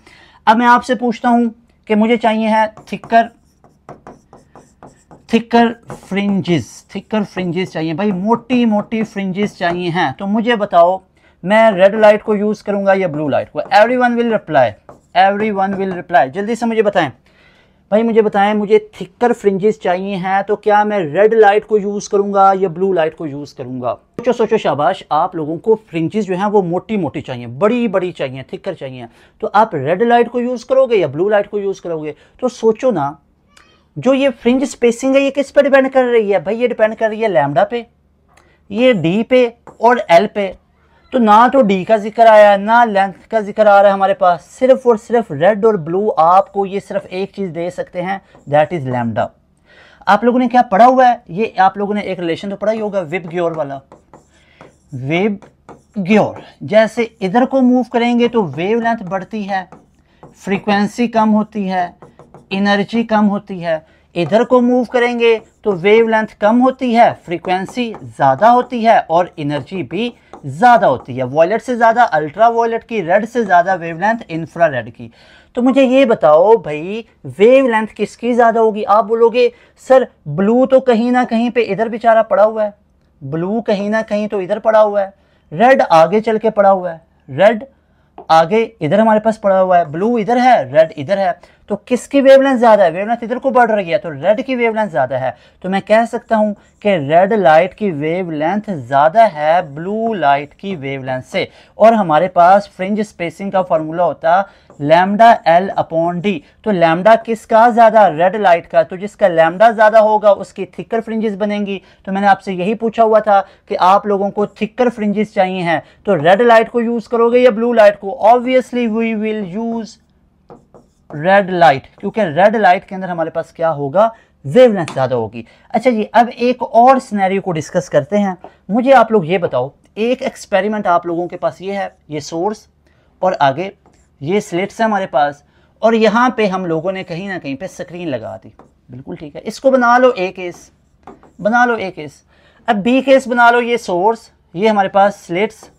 अब मैं आपसे पूछता हूं कि मुझे चाहिए है थिकर फ्रिंजेस चाहिए भाई, मोटी मोटी फ्रिंजेस चाहिए हैं। तो मुझे बताओ, मैं रेड लाइट को यूज़ करूंगा या ब्लू लाइट को? एवरीवन विल रिप्लाई, जल्दी से मुझे बताएं भाई, मुझे बताएं, मुझे थिकर फ्रिंजेस चाहिए हैं, तो क्या मैं रेड लाइट को यूज़ करूंगा या ब्लू लाइट को यूज़ करूंगा? सोचो शाबाश, आप लोगों को फ्रिंजेस जो हैं वो मोटी मोटी चाहिए, बड़ी बड़ी चाहिए, थिकर चाहिए। तो आप रेड लाइट को यूज़ करोगे या ब्लू लाइट को यूज़ करोगे? तो सोचो ना, जो ये फ्रिंज स्पेसिंग है ये किस पे डिपेंड कर रही है भाई? ये डिपेंड कर रही है लैम्डा पे, ये डी पे और एल पे। तो ना तो डी का जिक्र आया, ना लेंथ का जिक्र आ रहा है हमारे पास, सिर्फ और सिर्फ रेड और ब्लू आपको ये सिर्फ एक चीज़ दे सकते हैं, दैट इज़ लैम्डा। आप लोगों ने क्या पढ़ा हुआ है? ये आप लोगों ने एक रिलेशन तो पढ़ा ही होगा, विब ग्योर वाला। वेब ग्योर, जैसे इधर को मूव करेंगे तो वेव लेंथ बढ़ती है, फ्रीक्वेंसी कम होती है, एनर्जी कम होती है। इधर को मूव करेंगे तो वेव लेंथ कम होती है, फ्रीक्वेंसी ज़्यादा होती है और एनर्जी भी ज़्यादा होती है। वॉयलेट से ज़्यादा अल्ट्रा वॉयलेट की, रेड से ज़्यादा वेव लेंथ इंफ्रा रेड की। तो मुझे ये बताओ भाई, वेव लेंथ किसकी ज़्यादा होगी? आप बोलोगे सर ब्लू तो कहीं ना कहीं पे इधर बेचारा पड़ा हुआ है, ब्लू कहीं ना कहीं तो इधर पड़ा हुआ है, रेड आगे चल के पड़ा हुआ है, रेड आगे इधर हमारे पास पड़ा हुआ है, ब्लू इधर है, रेड इधर है। तो किसकी वेवलेंथ ज्यादा है? वेवलेंथ इधर को बढ़ रही है, तो रेड की वेवलेंथ ज्यादा है। तो मैं कह सकता हूं कि रेड लाइट की वेवलेंथ ज्यादा है ब्लू लाइट की वेवलेंथ से। और हमारे पास फ्रिंज स्पेसिंग का फॉर्मूला होता लैम्डा एल अपॉन डी। तो लैम्डा किसका ज्यादा? रेड लाइट का। तो जिसका लैम्डा ज्यादा होगा उसकी थिकर फ्रिंजेस बनेंगी। तो मैंने आपसे यही पूछा हुआ था कि आप लोगों को थिकर फ्रिंजेस चाहिए हैं, तो रेड लाइट को यूज करोगे या ब्लू लाइट को? Obviously we will use red light, क्योंकि रेड लाइट के अंदर हमारे पास क्या होगा? वेवलेंथ ज्यादा होगी। अच्छा जी, अब एक और सिनेरियो को डिस्कस करते हैं। मुझे आप लोग ये बताओ, एक एक्सपेरिमेंट आप लोगों के पास ये है, ये सोर्स और आगे ये स्लिट्स है हमारे पास, और यहाँ पे हम लोगों ने कहीं ना कहीं पे स्क्रीन लगा दी। बिल्कुल ठीक है, इसको बना लो ए केस, बना लो ए केस। अब बी केस बना लो, ये सोर्स, ये हमारे पास स्लिट्स,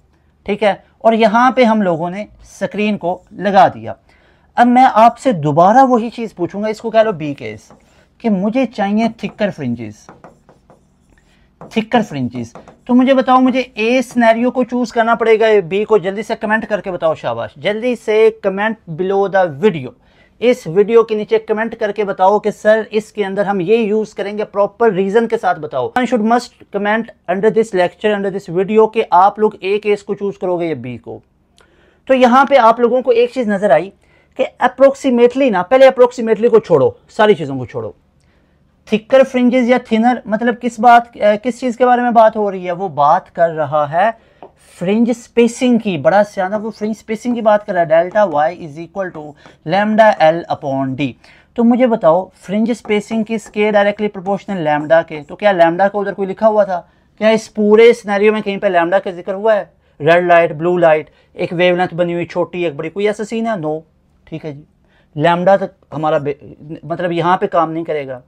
ठीक है, और यहाँ पे हम लोगों ने स्क्रीन को लगा दिया। अब मैं आपसे दोबारा वही चीज़ पूछूंगा, इसको कह लो बी केस, कि मुझे चाहिए थिकर फ्रिंजेस, थिकर फ्रिंजेस। तो मुझे बताओ, मुझे ए सिनेरियो को चूज करना पड़ेगा या बी को? जल्दी से कमेंट करके बताओ, शाबाश, जल्दी से कमेंट बिलो द वीडियो। इस वीडियो के नीचे कमेंट करके बताओ कि सर इसके अंदर हम ये यूज करेंगे, प्रॉपर रीजन के साथ बताओ। One should must comment under this lecture, under this video, कि आप लोग ए केस को चूज करोगे या बी को। तो यहाँ पे आप लोगों को एक चीज नजर आई कि अप्रोक्सीमेटली ना, पहले अप्रोक्सीमेटली को छोड़ो, सारी चीजों को छोड़ो, थिकर फ्रिंजेस या थिनर, मतलब किस चीज के बारे में बात हो रही है? वो बात कर रहा है फ्रिंज स्पेसिंग की। बड़ा सियाना वो फ्रिंज स्पेसिंग की बात कर रहा है। Delta Y is equal to lambda L upon D. तो मुझे बताओ, फ्रिंज स्पेसिंग किसके डायरेक्टली प्रोपोर्शनल? लैम्डा के। तो क्या लैम्डा का उधर कोई लिखा हुआ था? क्या इस पूरे सिनेरियो में कहीं पे लैम्डा का जिक्र हुआ है? रेड लाइट, ब्लू लाइट, एक वेवलेंथ बनी हुई छोटी एक बड़ी, कोई ऐसा सीन है? नो। ठीक है जी, लैम्डा तक हमारा मतलब यहाँ पे काम नहीं करेगा।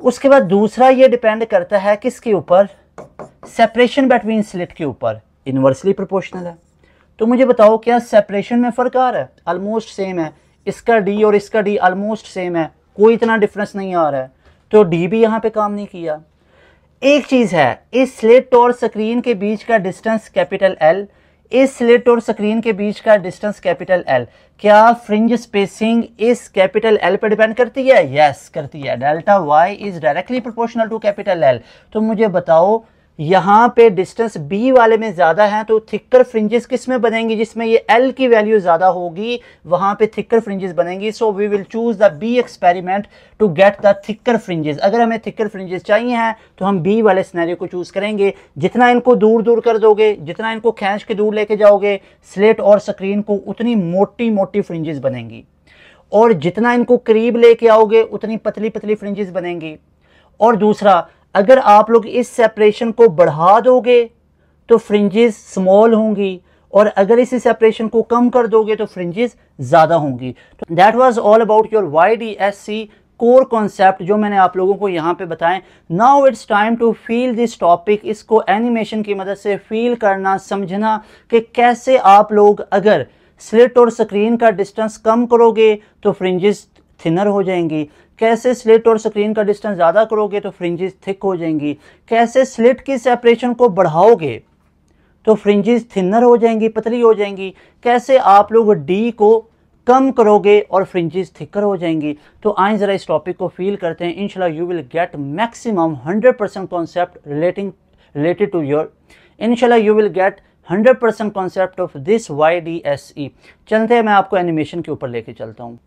उसके बाद दूसरा ये डिपेंड करता है किसके ऊपर? सेपरेशन बिटवीन स्लिट के ऊपर, इनवर्सली प्रोपोर्शनल है। तो मुझे बताओ, क्या सेपरेशन में फर्क आ रहा है? ऑलमोस्ट सेम है, इसका डी और इसका डी ऑलमोस्ट सेम है, कोई इतना डिफरेंस नहीं आ रहा है। तो डी भी यहाँ पे काम नहीं किया। एक चीज है, इस स्लिट और स्क्रीन के बीच का डिस्टेंस कैपिटल एल, इस स्लिट और स्क्रीन के बीच का डिस्टेंस कैपिटल एल, क्या फ्रिंज स्पेसिंग इस कैपिटल एल पर डिपेंड करती है? यस करती है। Delta Y is directly proportional to capital L. तो मुझे बताओ, यहाँ पे डिस्टेंस बी वाले में ज़्यादा है तो थिकर फ्रिंजेस किस में बनेंगी, जिसमें ये एल की वैल्यू ज़्यादा होगी वहाँ पे थिकर फ्रिंजेस बनेंगी। So we will choose the B experiment to get the thicker fringes. अगर हमें थिकर फ्रिंजेस चाहिए हैं तो हम बी वाले सिनेरियो को चूज़ करेंगे। जितना इनको दूर दूर कर दोगे, जितना इनको खींच के दूर लेके जाओगे स्लेट और स्क्रीन को, उतनी मोटी मोटी फ्रिंजेस बनेंगी, और जितना इनको करीब लेके आओगे उतनी पतली पतली फ्रिंजेस बनेंगी। और दूसरा, अगर आप लोग इस सेपरेशन को बढ़ा दोगे तो फ्रिंजेस स्मॉल होंगी, और अगर इस सेपरेशन को कम कर दोगे तो फ्रिंजेस ज़्यादा होंगी। तो that was all about your YDSC core concept जो मैंने आप लोगों को यहाँ पे बताएं। Now it's time to feel this topic. इसको एनिमेशन की मदद से फील करना, समझना कि कैसे आप लोग अगर स्लिट और स्क्रीन का डिस्टेंस कम करोगे तो फ्रिंजेस थिनर हो जाएंगी, कैसे स्लिट और स्क्रीन का डिस्टेंस ज़्यादा करोगे तो फ्रिंजेस थिक हो जाएंगी, कैसे स्लिट की सेपरेशन को बढ़ाओगे तो फ्रिंजेस थिनर हो जाएंगी, पतली हो जाएंगी, कैसे आप लोग डी को कम करोगे और फ्रिंजेस थिकर हो जाएंगी। तो आइए ज़रा इस टॉपिक को फील करते हैं। इंशाल्लाह you will get maximum 100% concept related to your, इंशाल्लाह you will get 100% concept of this YDSE। चलते हैं, मैं आपको एनिमेशन के ऊपर लेके चलता हूँ।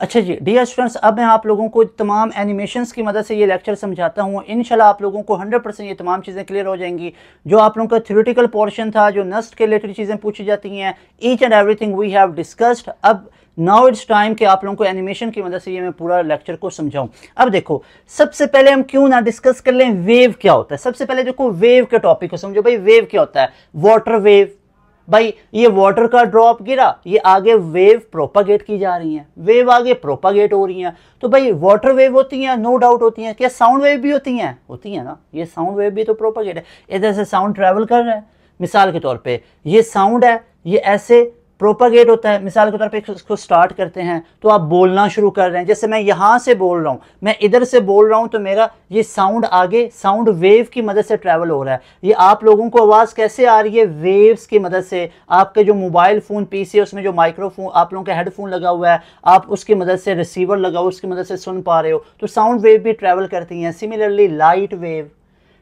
अच्छा जी डियर स्टूडेंट्स, अब मैं आप लोगों को तमाम एनिमेशंस की मदद से ये लेक्चर समझाता हूँ। इंशाल्लाह आप लोगों को 100% ये तमाम चीज़ें क्लियर हो जाएंगी। जो आप लोगों का थ्योरेटिकल पोर्शन था, जो नस्ट के रिलेटेड चीज़ें पूछी जाती हैं, each and everything we have discussed. अब नाउ इट्स टाइम कि आप लोगों को एनिमेशन की मदद से ये मैं पूरा लेक्चर को समझाऊं। अब देखो, सबसे पहले हम क्यों ना डिस्कस कर लें वेव क्या होता है। सबसे पहले देखो वेव के टॉपिक को समझो। भाई वेव क्या होता है? Water wave. भाई ये वाटर का ड्रॉप गिरा, ये आगे वेव प्रोपागेट की जा रही है, वेव आगे प्रोपागेट हो रही हैं। तो भाई वाटर वेव होती हैं, नो डाउट होती हैं। क्या साउंड वेव भी होती हैं? होती हैं ना। ये साउंड वेव भी तो प्रोपागेट है, इधर से साउंड ट्रैवल कर रहा है। मिसाल के तौर पे ये साउंड है, ये ऐसे प्रोपागेट होता है। मिसाल के तौर पे इसको स्टार्ट करते हैं तो आप बोलना शुरू कर रहे हैं। जैसे मैं यहाँ से बोल रहा हूँ, मैं इधर से बोल रहा हूँ, तो मेरा ये साउंड आगे साउंड वेव की मदद से ट्रैवल हो रहा है। ये आप लोगों को आवाज़ कैसे आ रही है? वेव्स की मदद से। आपके जो मोबाइल फ़ोन पीसी है उसमें जो माइक्रोफोन, आप लोगों का हेडफोन लगा हुआ है, आप उसकी मदद से रिसीवर लगाओ, उसकी मदद से सुन पा रहे हो, तो साउंड वेव भी ट्रैवल करती हैं। सिमिलरली लाइट वेव,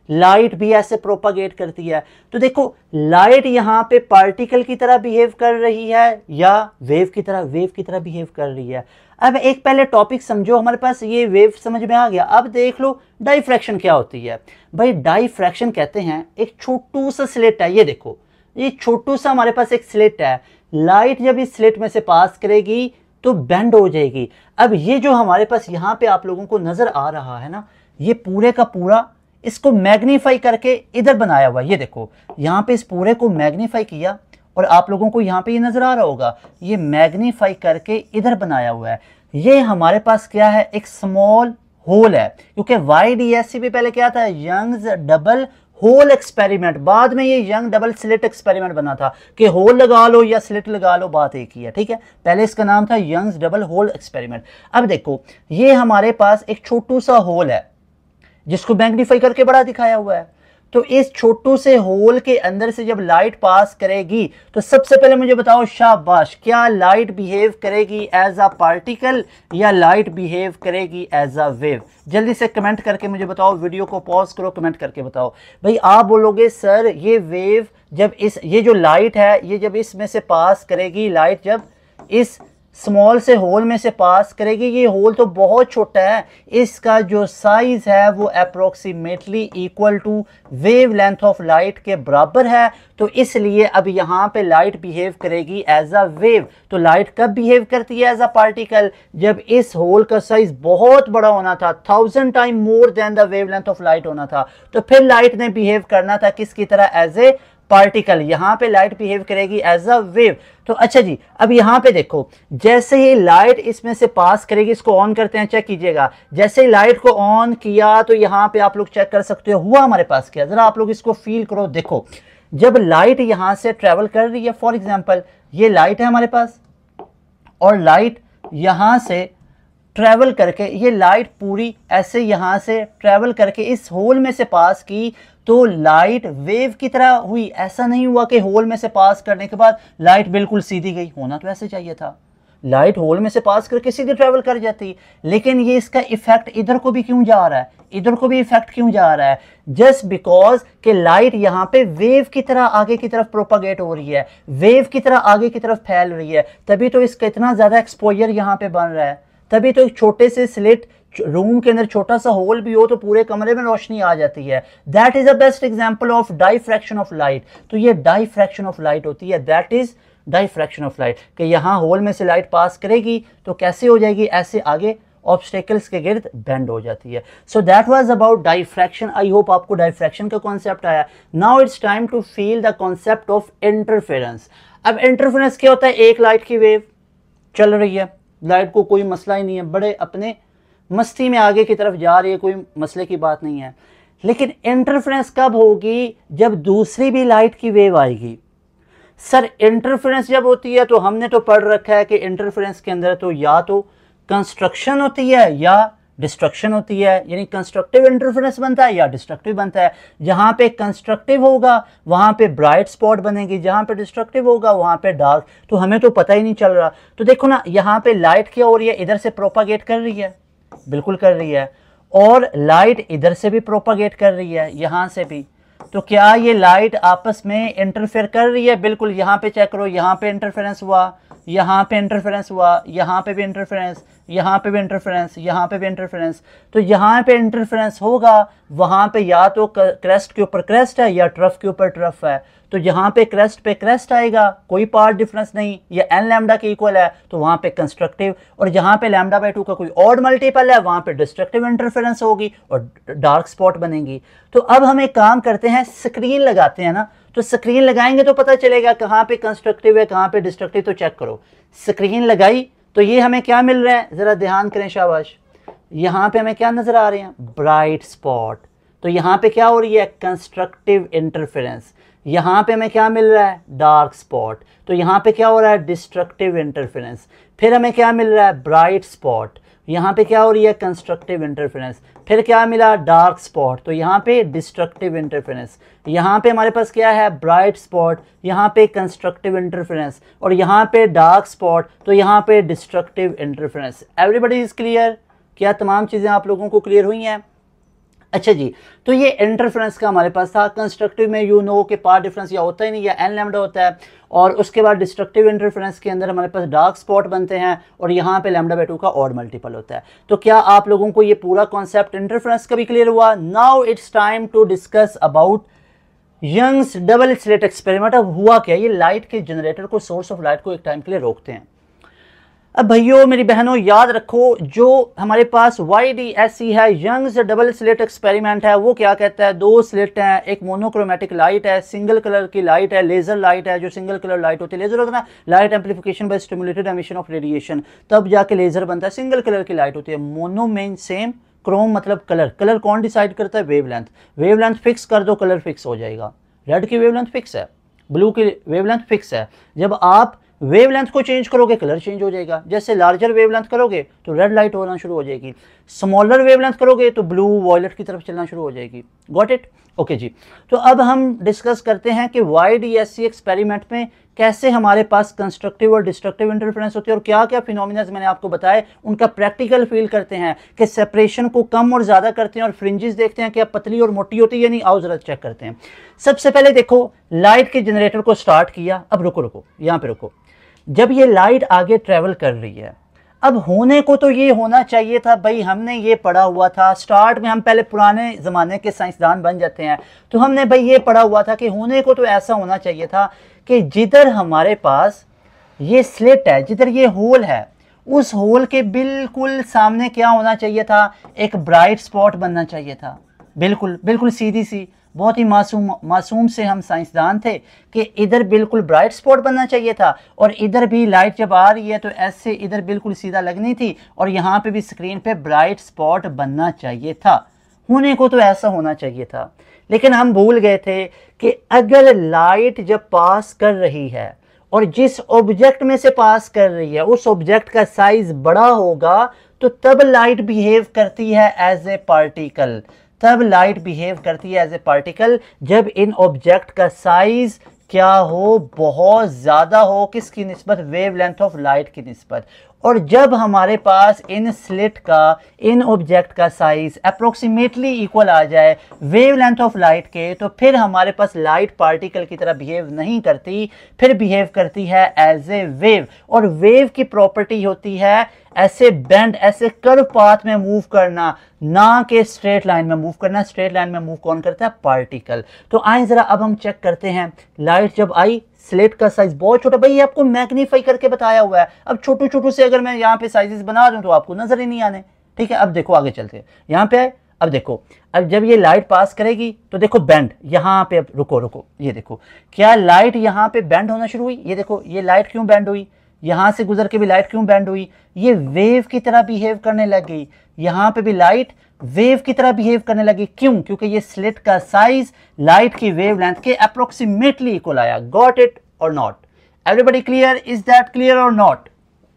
लाइट भी ऐसे प्रोपागेट करती है। तो देखो लाइट यहाँ पे पार्टिकल की तरह बिहेव कर रही है या वेव की तरह बिहेव कर रही है। अब एक पहले टॉपिक समझो, हमारे पास ये वेव समझ में आ गया। अब देख लो डाइफ्रैक्शन क्या होती है। भाई डाइफ्रैक्शन कहते हैं एक छोटू सा स्लिट है, ये देखो ये छोटू सा हमारे पास एक स्लिट है। लाइट जब इस स्लिट में से पास करेगी तो बेंड हो जाएगी। अब ये जो हमारे पास यहाँ पे आप लोगों को नजर आ रहा है ना, ये पूरे का पूरा इसको मैग्नीफाई करके इधर बनाया हुआ है। ये देखो यहाँ पे इस पूरे को मैग्नीफाई किया और आप लोगों को यहाँ पे ये नजर आ रहा होगा, ये मैग्नीफाई करके इधर बनाया हुआ है। ये हमारे पास क्या है? एक स्मॉल होल है, क्योंकि YDSC भी पहले क्या था? Young's double hole experiment. बाद में ये यंग डबल स्लिट एक्सपेरिमेंट बना था कि होल लगा लो या स्लिट लगा लो, बात एक ही है, ठीक है। पहले इसका नाम था यंग्स डबल होल एक्सपेरिमेंट। अब देखो ये हमारे पास एक छोटू सा होल है जिसको मैग्नीफाई करके बड़ा दिखाया हुआ है। तो इस छोटू से होल के अंदर से जब लाइट पास करेगी तो सबसे पहले मुझे बताओ शाबाश, क्या लाइट बिहेव करेगी एज अ पार्टिकल या लाइट बिहेव करेगी एज अ वेव? जल्दी से कमेंट करके मुझे बताओ, वीडियो को पॉज करो, कमेंट करके बताओ। भाई आप बोलोगे सर ये वेव जब ये जो लाइट है ये जब इसमें से पास करेगी, लाइट जब इस स्मॉल से होल में से पास करेगी, ये होल तो बहुत छोटा है, इसका जो साइज है वो approximately equal to wavelength of light के बराबर है। तो इसलिए अब यहाँ पे लाइट बिहेव करेगी एज अ वेव। तो लाइट कब बिहेव करती है एज अ पार्टिकल? जब इस होल का साइज बहुत बड़ा होना था, 1000 time more than the wave length of light होना था, तो फिर लाइट ने बिहेव करना था किसकी तरह? As a particle. यहां पे लाइट बिहेव करेगी एज अ वेव। तो अच्छा जी, अब यहां पे देखो जैसे ही लाइट इसमें से पास करेगी, इसको ऑन करते हैं, चेक कीजिएगा। जैसे ही लाइट को ऑन किया तो यहां पे आप लोग चेक कर सकते हो हुआ हमारे पास क्या। जरा आप लोग इसको फील करो। देखो जब लाइट यहां से ट्रेवल कर रही है, फॉर एग्जांपल ये लाइट है हमारे पास और लाइट यहां से ट्रैवल करके, ये लाइट पूरी ऐसे यहाँ से ट्रैवल करके इस होल में से पास की, तो लाइट वेव की तरह हुई। ऐसा नहीं हुआ कि होल में से पास करने के बाद लाइट बिल्कुल सीधी गई, होना तो ऐसे चाहिए था। लाइट होल में से पास करके सीधे ट्रेवल कर जाती, लेकिन ये इसका इफेक्ट इधर को भी क्यों जा रहा है, इधर को भी इफेक्ट क्यों जा रहा है? जस्ट बिकॉज कि लाइट यहाँ पे वेव की तरह आगे की तरफ प्रोपागेट हो रही है, वेव की तरह आगे की तरफ फैल रही है, तभी तो इसका इतना ज्यादा एक्सपोजर यहाँ पे बन रहा है। तभी तो एक छोटे से स्लिट रूम के अंदर छोटा सा होल भी हो तो पूरे कमरे में रोशनी आ जाती है। That is a best example of diffraction of light. तो ये डाइफ्रैक्शन ऑफ लाइट होती है, that is diffraction of light, कि यहाँ होल में से लाइट पास करेगी तो कैसे हो जाएगी, ऐसे आगे ऑब्स्टेकल्स के गिर्द बेंड हो जाती है। So that was about diffraction. I hope आपको डाइफ्रैक्शन का कॉन्सेप्ट आया। Now it's time to feel the concept of interference. अब इंटरफेरेंस क्या होता है? एक लाइट की वेव चल रही है, लाइट को कोई मसला ही नहीं है, बड़े अपने मस्ती में आगे की तरफ जा रही है, कोई मसले की बात नहीं है। लेकिन इंटरफेरेंस कब होगी? जब दूसरी भी लाइट की वेव आएगी। सर इंटरफेरेंस जब होती है तो हमने तो पढ़ रखा है कि इंटरफेरेंस के अंदर तो या तो कंस्ट्रक्शन होती है या डिस्ट्रक्शन होती है, यानी कंस्ट्रक्टिव इंटरफेरेंस बनता है या डिस्ट्रक्टिव बनता है। जहां पे कंस्ट्रक्टिव होगा वहां पे ब्राइट स्पॉट बनेगी, जहां पे डिस्ट्रक्टिव होगा वहां पे डार्क। तो हमें तो पता ही नहीं चल रहा। तो देखो ना, यहाँ पे लाइट क्या हो रही है, इधर से प्रोपागेट कर रही है, बिल्कुल कर रही है, और लाइट इधर से भी प्रोपागेट कर रही है, यहां से भी। तो क्या ये लाइट आपस में इंटरफेयर कर रही है? बिल्कुल। यहाँ पे चेक करो, यहाँ पे इंटरफेरेंस हुआ, यहाँ पे इंटरफेरेंस हुआ, यहाँ पे भी इंटरफेरेंस, यहाँ पे भी इंटरफेरेंस, यहाँ पे भी इंटरफेरेंस। तो यहाँ पे इंटरफेरेंस होगा वहाँ पे या तो क्रेस्ट के ऊपर क्रेस्ट है या ट्रफ के ऊपर ट्रफ है। तो जहाँ पे क्रेस्ट आएगा कोई पार्ट डिफरेंस नहीं, या एन लैम्डा के इक्वल है तो वहाँ पे कंस्ट्रक्टिव, और जहाँ पे लैम्डा बाई 2 का कोई ऑड मल्टीपल है वहाँ पे डिस्ट्रक्टिव इंटरफेरेंस होगी और डार्क स्पॉट बनेगी। तो अब हम एक काम करते हैं, स्क्रीन लगाते हैं ना, तो स्क्रीन लगाएंगे तो पता चलेगा कहाँ पे कंस्ट्रक्टिव है कहाँ पे डिस्ट्रक्टिव। तो चेक करो, स्क्रीन लगाई तो ये हमें क्या मिल रहा है, जरा ध्यान करें, शाबाश। यहाँ पे हमें क्या नजर आ रहे हैं? Bright spot. तो यहाँ पे क्या हो रही है? Constructive interference. यहाँ पे हमें क्या मिल रहा है? Dark spot. तो यहाँ पे क्या हो रहा है? Destructive interference. फिर हमें क्या मिल रहा है? Bright spot. यहाँ पे क्या हो रही है? Constructive interference. फिर क्या मिला? Dark spot. तो यहाँ पे डिस्ट्रक्टिव इंटरफेरेंस। यहाँ पे हमारे पास क्या है? Bright spot. यहाँ पे कंस्ट्रक्टिव इंटरफेरेंस, और यहाँ पे डार्क स्पॉट। तो यहाँ पे destructive interference. Everybody is clear? क्या तमाम चीज़ें आप लोगों को क्लियर हुई हैं? अच्छा जी, तो ये इंटरफेरेंस का हमारे पास था। कंस्ट्रक्टिव में यू नो कि पार्ट डिफरेंस या होता ही नहीं या एन लैम्डा होता है, और उसके बाद डिस्ट्रक्टिव इंटरफेरेंस के अंदर हमारे पास डार्क स्पॉट बनते हैं और यहाँ पे लैम्डा बाई 2 का ऑड मल्टीपल होता है। तो क्या आप लोगों को ये पूरा कॉन्सेप्ट इंटरफेरेंस का भी क्लियर हुआ? Now it's time to discuss about Young's double slit experiment. अब हुआ क्या, ये लाइट के जनरेटर को, सोर्स ऑफ लाइट को एक टाइम के लिए रोकते हैं। अब भाइयों मेरी बहनों याद रखो, जो हमारे पास YDSE है, यंग्स डबल स्लिट एक्सपेरिमेंट है, वो क्या कहता है? दो स्लिट हैं, एक मोनोक्रोमेटिक लाइट है, सिंगल कलर की लाइट है, लेजर लाइट है। जो सिंगल कलर लाइट होती है, लेजर होता है ना, light amplification by stimulated emission of radiation, तब जाके लेजर बनता है। सिंगल कलर की लाइट होती है। मोनो मीन सेम, क्रोम मतलब कलर। कलर कौन डिसाइड करता है? वेवलेंथ। वेवलेंथ फिक्स कर दो, कलर फिक्स हो जाएगा। रेड की वेवलेंथ फिक्स है, ब्लू की वेवलेंथ फिक्स है। जब आप वेवलेंथ को चेंज करोगे कलर चेंज हो जाएगा। जैसे लार्जर वेवलेंथ करोगे तो रेड लाइट होना शुरू हो जाएगी, स्मॉलर वेवलेंथ करोगे तो ब्लू वॉयलेट की तरफ चलना शुरू हो जाएगी। Got it? ओके जी। तो अब हम डिस्कस करते हैं कि YDSE एक्सपेरिमेंट में कैसे हमारे पास कंस्ट्रक्टिव और डिस्ट्रक्टिव इंटरफेरेंस होती है, और क्या क्या फिनोमिना मैंने आपको बताए उनका प्रैक्टिकल फील करते हैं, कि सेपरेशन को कम और ज़्यादा करते हैं, और फ्रिंजेस देखते हैं क्या पतली और मोटी होती है या नहीं। आओ जरा चेक करते हैं। सबसे पहले देखो, लाइट के जनरेटर को स्टार्ट किया। अब रुको, यहाँ पे रुको। जब ये लाइट आगे ट्रेवल कर रही है, अब होने को तो ये होना चाहिए था भाई, हमने ये पढ़ा हुआ था स्टार्ट में, हम पहले पुराने ज़माने के साइंसदान बन जाते हैं, तो हमने भाई ये पढ़ा हुआ था कि होने को तो ऐसा होना चाहिए था कि जिधर हमारे पास ये स्लिट है, जिधर ये होल है, उस होल के बिल्कुल सामने क्या होना चाहिए था? एक ब्राइट स्पॉट बनना चाहिए था। बिल्कुल बिल्कुल सीधी सी, बहुत ही मासूम से हम साइंसदान थे कि इधर बिल्कुल ब्राइट स्पॉट बनना चाहिए था, और इधर भी लाइट जब आ रही है तो ऐसे इधर बिल्कुल सीधा लगनी थी, और यहाँ पे भी स्क्रीन पे ब्राइट स्पॉट बनना चाहिए था। होने को तो ऐसा होना चाहिए था, लेकिन हम भूल गए थे कि अगर लाइट जब पास कर रही है और जिस ऑब्जेक्ट में से पास कर रही है उस ऑब्जेक्ट का साइज बड़ा होगा, तो तब लाइट बिहेव करती है एज ए पार्टिकल। तब लाइट बिहेव करती है एज ए पार्टिकल जब इन ऑब्जेक्ट का साइज क्या हो, बहुत ज़्यादा हो, किसकी निस्बत, वेवलेंथ ऑफ लाइट की निस्बत। और जब हमारे पास इन स्लिट का, इन ऑब्जेक्ट का साइज अप्रोक्सीमेटली इक्वल आ जाए वेवलेंथ ऑफ लाइट के, तो फिर हमारे पास लाइट पार्टिकल की तरह बिहेव नहीं करती, फिर बिहेव करती है एज ए वेव। और वेव की प्रॉपर्टी होती है ऐसे बेंड, ऐसे कर्व पाथ में मूव करना, ना कि स्ट्रेट लाइन में मूव करना। स्ट्रेट लाइन में मूव कौन करता है, पार्टिकल। तो आइए जरा अब हम चेक करते हैं। लाइट जब आई, स्लिट का साइज बहुत छोटा, भाई ये आपको मैग्नीफाई करके बताया हुआ है। अब छोटू छोटू से अगर मैं यहाँ पे साइजेस बना दूं तो आपको नजर ही नहीं आने। ठीक है, अब देखो आगे चलते हैं, यहाँ पे आए। अब देखो, अब जब ये लाइट पास करेगी तो देखो बेंड यहाँ पे। अब रुको रुको, ये देखो, क्या लाइट यहाँ पे बेंड होना शुरू हुई? ये देखो, ये लाइट क्यों बेंड हुई? यहां से गुजर के भी लाइट क्यों बेंड हुई? ये वेव की तरह बिहेव करने लग गई। यहां पे भी लाइट वेव की तरह बिहेव करने लगी। क्यों? क्योंकि ये स्लिट का साइज लाइट की वेवलेंथ के अप्रोक्सीमेटली इक्वल आया। गॉट इट और not? Everybody clear? Is that clear और नॉट?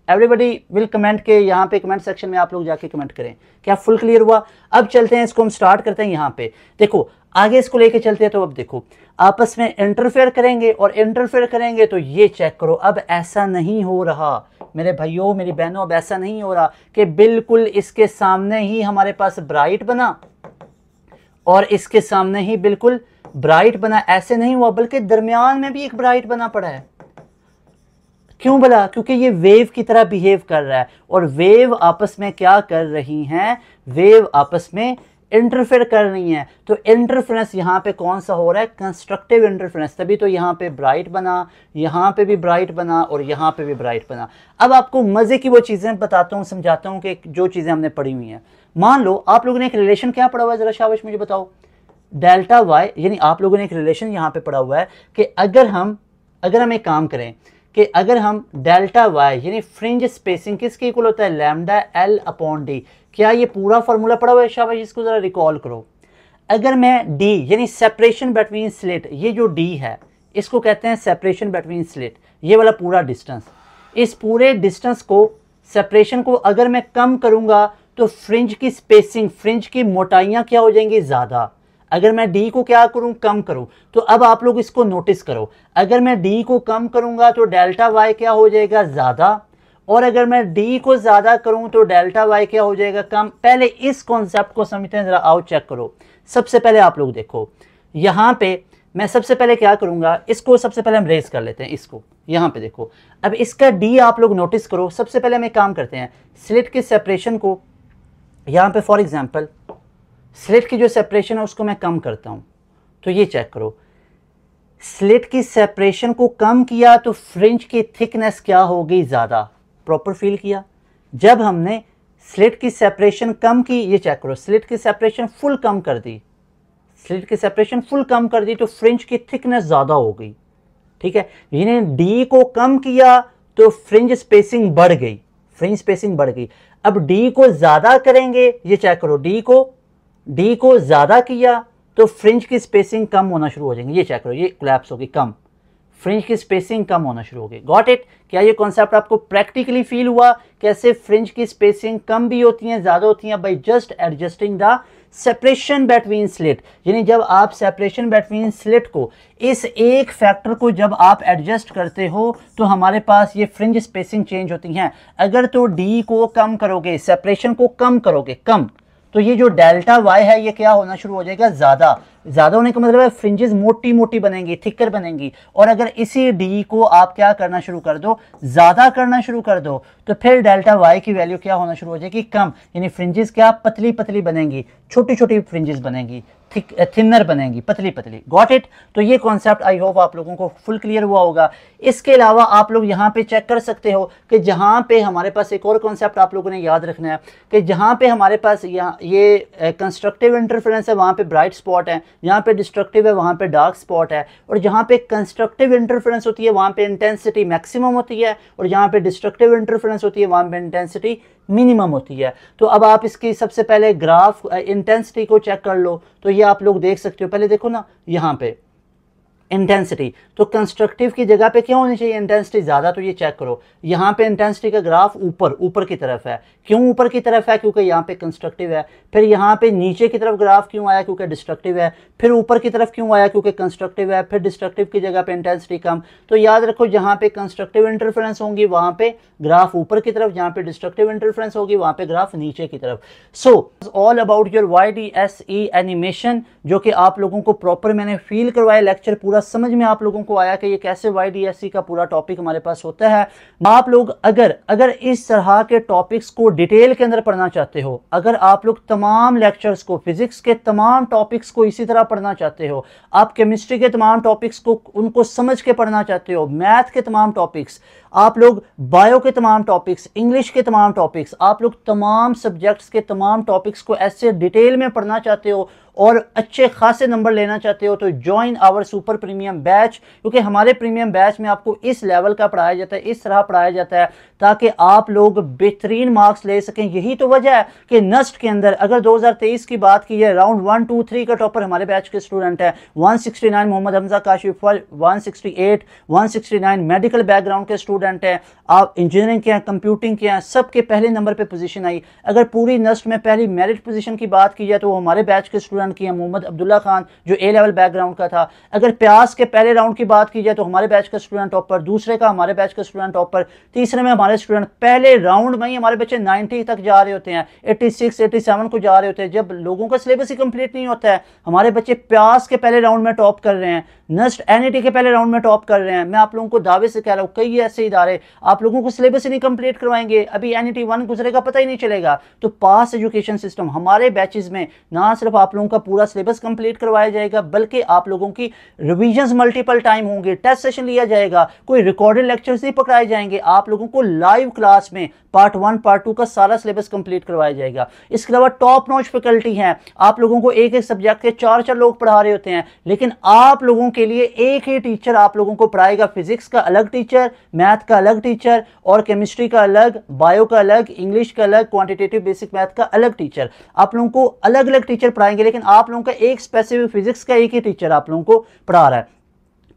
एवरीबडी विल कमेंट के यहाँ पे कमेंट सेक्शन में आप लोग जाके कमेंट करें क्या फुल क्लियर हुआ। अब चलते हैं, इसको हम स्टार्ट करते हैं। यहाँ पे देखो, आगे इसको लेके चलते हैं। तो अब देखो, आपस में इंटरफेयर करेंगे, और इंटरफेयर करेंगे तो ये चेक करो, अब ऐसा नहीं हो रहा मेरे भाइयों मेरी बहनों, अब ऐसा नहीं हो रहा कि बिल्कुल इसके सामने ही हमारे पास ब्राइट बना और इसके सामने ही बिल्कुल ब्राइट बना। ऐसे नहीं हुआ, बल्कि दरमियान में भी एक ब्राइट बना पड़ा है। क्यों बोला? क्योंकि ये वेव की तरह बिहेव कर रहा है। और वेव आपस में क्या कर रही हैं? वेव आपस में इंटरफेयर कर रही हैं। तो इंटरफेरेंस यहाँ पे कौन सा हो रहा है? Constructive interference. तभी तो यहाँ पे ब्राइट बना, यहाँ पे भी ब्राइट बना, और यहाँ पे भी ब्राइट बना। अब आपको मजे की वो चीजें बताता हूँ, समझाता हूँ कि जो चीजें हमने पढ़ी हुई हैं। मान लो आप लोगों ने एक रिलेशन क्या पढ़ा हुआ है, जरा शाबाश मुझे बताओ। डेल्टा वाई, यानी आप लोगों ने एक रिलेशन यहाँ पे पढ़ा हुआ है कि अगर हम एक काम करें कि अगर हम डेल्टा वाई यानी फ्रिंज स्पेसिंग किसके इक्वल होता है? Lambda L upon D. क्या ये पूरा फॉर्मूला पढ़ा हुआ है? शाबाश, इसको जरा रिकॉल करो। अगर मैं डी यानी सेपरेशन बिटवीन स्लिट, ये जो डी है इसको कहते हैं सेपरेशन बिटवीन स्लिट, ये वाला पूरा डिस्टेंस, इस पूरे डिस्टेंस को, सेपरेशन को अगर मैं कम करूंगा तो फ्रिंज की स्पेसिंग, फ्रिंज की मोटाइयां क्या हो जाएंगी? ज्यादा। अगर मैं डी को क्या करूं? कम करूं। तो अब आप लोग इसको नोटिस करो, अगर मैं डी को कम करूंगा तो डेल्टा वाई क्या हो जाएगा? ज्यादा। और अगर मैं डी को ज्यादा करूं तो डेल्टा वाई क्या हो जाएगा? कम। पहले इस कॉन्सेप्ट को समझते हैं, जरा आओ चेक करो। सबसे पहले आप लोग देखो, यहां पे मैं सबसे पहले क्या करूंगा, इसको सबसे पहले हम रेज कर लेते हैं इसको। यहां पे देखो, अब इसका डी आप लोग नोटिस करो। सबसे पहले हम एक काम करते हैं, स्लिट की सेपरेशन को यहां पे फॉर एग्जांपल स्लिट की जो सेपरेशन है उसको मैं कम करता हूं। तो ये चेक करो, स्लिट की सेपरेशन को कम किया तो फ्रिंज की थिकनेस क्या हो गई? ज्यादा। प्रॉपर फील किया? जब हमने स्लिट की सेपरेशन कम की, ये चेक करो, स्लिट की सेपरेशन फुल कम कर दी, स्लिट की सेपरेशन फुल कम कर दी तो फ्रिंज की थिकनेस ज्यादा हो गई। ठीक है, यानी डी को कम किया तो फ्रिंज स्पेसिंग बढ़ गई, फ्रिंज स्पेसिंग बढ़ गई। अब डी को ज्यादा करेंगे, ये चेक करो, डी को ज्यादा किया तो फ्रिंज की स्पेसिंग कम होना शुरू हो जाएंगे। ये चेक करो, ये कोलैप्स होगी, कम, फ्रिंज की स्पेसिंग कम होना शुरू हो गई। Got it? क्या ये कॉन्सेप्ट आपको प्रैक्टिकली फील हुआ? कैसे फ्रिंज की स्पेसिंग कम भी होती हैं, ज्यादा होती हैं, by just adjusting the separation between slit. यानी जब आप सेपरेशन बिटवीन स्लिट को, इस एक फैक्टर को जब आप एडजस्ट करते हो तो हमारे पास ये फ्रिंज स्पेसिंग चेंज होती हैं। अगर तो डी को कम करोगे, सेपरेशन को कम करोगे, कम, तो ये जो डेल्टा वाई है ये क्या होना शुरू हो जाएगा? ज्यादा। ज्यादा होने का मतलब है फ्रिंजेस मोटी मोटी बनेंगी, थिकर बनेंगी। और अगर इसी डी को आप क्या करना शुरू कर दो? ज्यादा करना शुरू कर दो, तो फिर डेल्टा वाई की वैल्यू क्या होना शुरू हो जाएगी? कम। यानी फ्रिंजेस क्या? पतली पतली बनेंगी, छोटी छोटी फ्रिंजेस बनेंगी, थिनर बनेंगी, पतली पतली। Got it? तो ये कॉन्सेप्ट आई होप आप लोगों को फुल क्लियर हुआ होगा। इसके अलावा आप लोग यहाँ पे चेक कर सकते हो कि जहाँ पे हमारे पास एक और कॉन्सेप्ट आप लोगों ने याद रखना है कि जहाँ पे हमारे पास ये कंस्ट्रक्टिव इंटरफेरेंस है वहाँ पे ब्राइट स्पॉट है, यहाँ पे डिस्ट्रक्टिव है वहाँ पे डार्क स्पॉट है, और जहाँ पे कंस्ट्रक्टिव इंटरफेरेंस होती है वहाँ पे इंटेंसिटी मैक्सिमम होती है, और जहाँ पे डिस्ट्रक्टिव इंटरफेरेंस होती है वहाँ पे इंटेंसिटी मिनिमम होती है। तो अब आप इसकी सबसे पहले ग्राफ इंटेंसिटी को चेक कर लो। तो ये आप लोग देख सकते हो, पहले देखो ना, यहाँ पे इंटेंसिटी। तो कंस्ट्रक्टिव की जगह पे क्या होनी चाहिए, इंटेंसिटी ज़्यादा। तो ये चेक करो, यहाँ पे इंटेंसिटी का ग्राफ ऊपर की तरफ है। क्यों ऊपर की तरफ है, क्योंकि यहाँ पे कंस्ट्रक्टिव है। फिर यहाँ पे नीचे की तरफ ग्राफ क्यों आया, क्योंकि डिस्ट्रक्टिव है। फिर ऊपर की तरफ क्यों आया, क्योंकि कंस्ट्रक्टिव है। फिर डिस्ट्रक्टिव की जगह पे इंटेंसिटी कम। तो याद रखो, जहाँ पे कंस्ट्रक्टिव इंटरफेरेंस होंगी वहाँ पे ग्राफ ऊपर की तरफ, जहाँ पे डिस्ट्रक्टिव इंटरफेरेंस होगी वहाँ पे ग्राफ नीचे की तरफ। So all about your YDSE animation, जो कि आप लोगों को प्रॉपर मैंने फील करवाया, लेक्चर पूरा समझ में आप लोगों को आया कि ये कैसे YDSE का पूरा टॉपिक हमारे पास होता है। आप लोग अगर इस तरह के टॉपिक्स को डिटेल के अंदर पढ़ना चाहते हो, अगर आप लोग तमाम लेक्चर्स को, फिजिक्स के तमाम टॉपिक्स को इसी तरह पढ़ना चाहते हो, आप केमिस्ट्री के तमाम टॉपिक्स को उनको समझ के पढ़ना चाहते हो, मैथ के तमाम टॉपिक्स, आप लोग बायो के तमाम टॉपिक्स, इंग्लिश के तमाम टॉपिक्स, आप लोग तमाम सब्जेक्ट्स के तमाम टॉपिक्स को ऐसे डिटेल में पढ़ना चाहते हो और अच्छे खासे नंबर लेना चाहते हो, तो join our super premium batch. क्योंकि हमारे प्रीमियम बैच में आपको इस लेवल का पढ़ाया जाता है, इस तरह पढ़ाया जाता है ताकि आप लोग बेहतरीन मार्क्स ले सकें। यही तो वजह है कि नस्ट के अंदर अगर 2023 की बात की है, राउंड 1, 2, 3 का टॉपर हमारे बैच के स्टूडेंट है 169 मोहम्मद हमजा काशिफ, 168, 169 मेडिकल बैकग्राउंड के स्टूडेंट हैं, आप इंजीनियरिंग के हैं, कंप्यूटिंग के हैं, सबके पहले नंबर पे पोजीशन आई। अगर पूरी नस्ट में पहली मेरिट पोजीशन की बात की जाए तो वो हमारे बैच के स्टूडेंट की है, मोहम्मद अब्दुल्ला खान जो A लेवल बैकग्राउंड का था। अगर प्यास के पहले राउंड की बात की जाए तो हमारे बैच का स्टूडेंट टॉपर, दूसरे का हमारे बैच का स्टूडेंट टॉपर, तीसरे में हमारे स्टूडेंट। पहले राउंड में ही हमारे बच्चे 90 तक जा रहे होते हैं, 86, 87 को जा रहे होते हैं। जब लोगों का सिलेबस ही कंप्लीट नहीं होता है, हमारे बच्चे प्यास के पहले राउंड में टॉप कर रहे हैं, नस्ट NET के पहले राउंड में टॉप कर रहे हैं। मैं आप लोगों को दावे से कह रहा हूँ, कई ऐसे इदारे आप लोगों को सिलेबस ही नहीं कंप्लीट करवाएंगे, अभी NET 1 गुजरेगा पता ही नहीं चलेगा। तो पास एजुकेशन सिस्टम हमारे बैचेस में ना सिर्फ आप लोगों का पूरा सिलेबस कंप्लीट करवाया जाएगा, बल्कि आप लोगों की रिवीजन्स मल्टीपल टाइम होंगे, टेस्ट सेशन लिया जाएगा, कोई रिकॉर्डेड लेक्चर्स नहीं पकड़ाए जाएंगे, आप लोगों को लाइव क्लास में पार्ट 1 पार्ट 2 का सारा सिलेबस कंप्लीट करवाया जाएगा। इसके अलावा टॉप नॉच फैकल्टी हैं, आप लोगों को एक एक सब्जेक्ट के 4-4 लोग पढ़ा रहे होते हैं, लेकिन आप लोगों के लिए एक ही टीचर आप लोगों को पढ़ाएगा। फिजिक्स का अलग टीचर, मैथ का अलग टीचर, और केमिस्ट्री का अलग, बायो का अलग, इंग्लिश का अलग, क्वांटिटेटिव बेसिक मैथ का अलग टीचर। आप लोगों को अलग अलग टीचर पढ़ाएंगे, लेकिन आप लोगों का एक स्पेसिफिक फिजिक्स का एक ही टीचर आप लोगों को पढ़ा रहा है।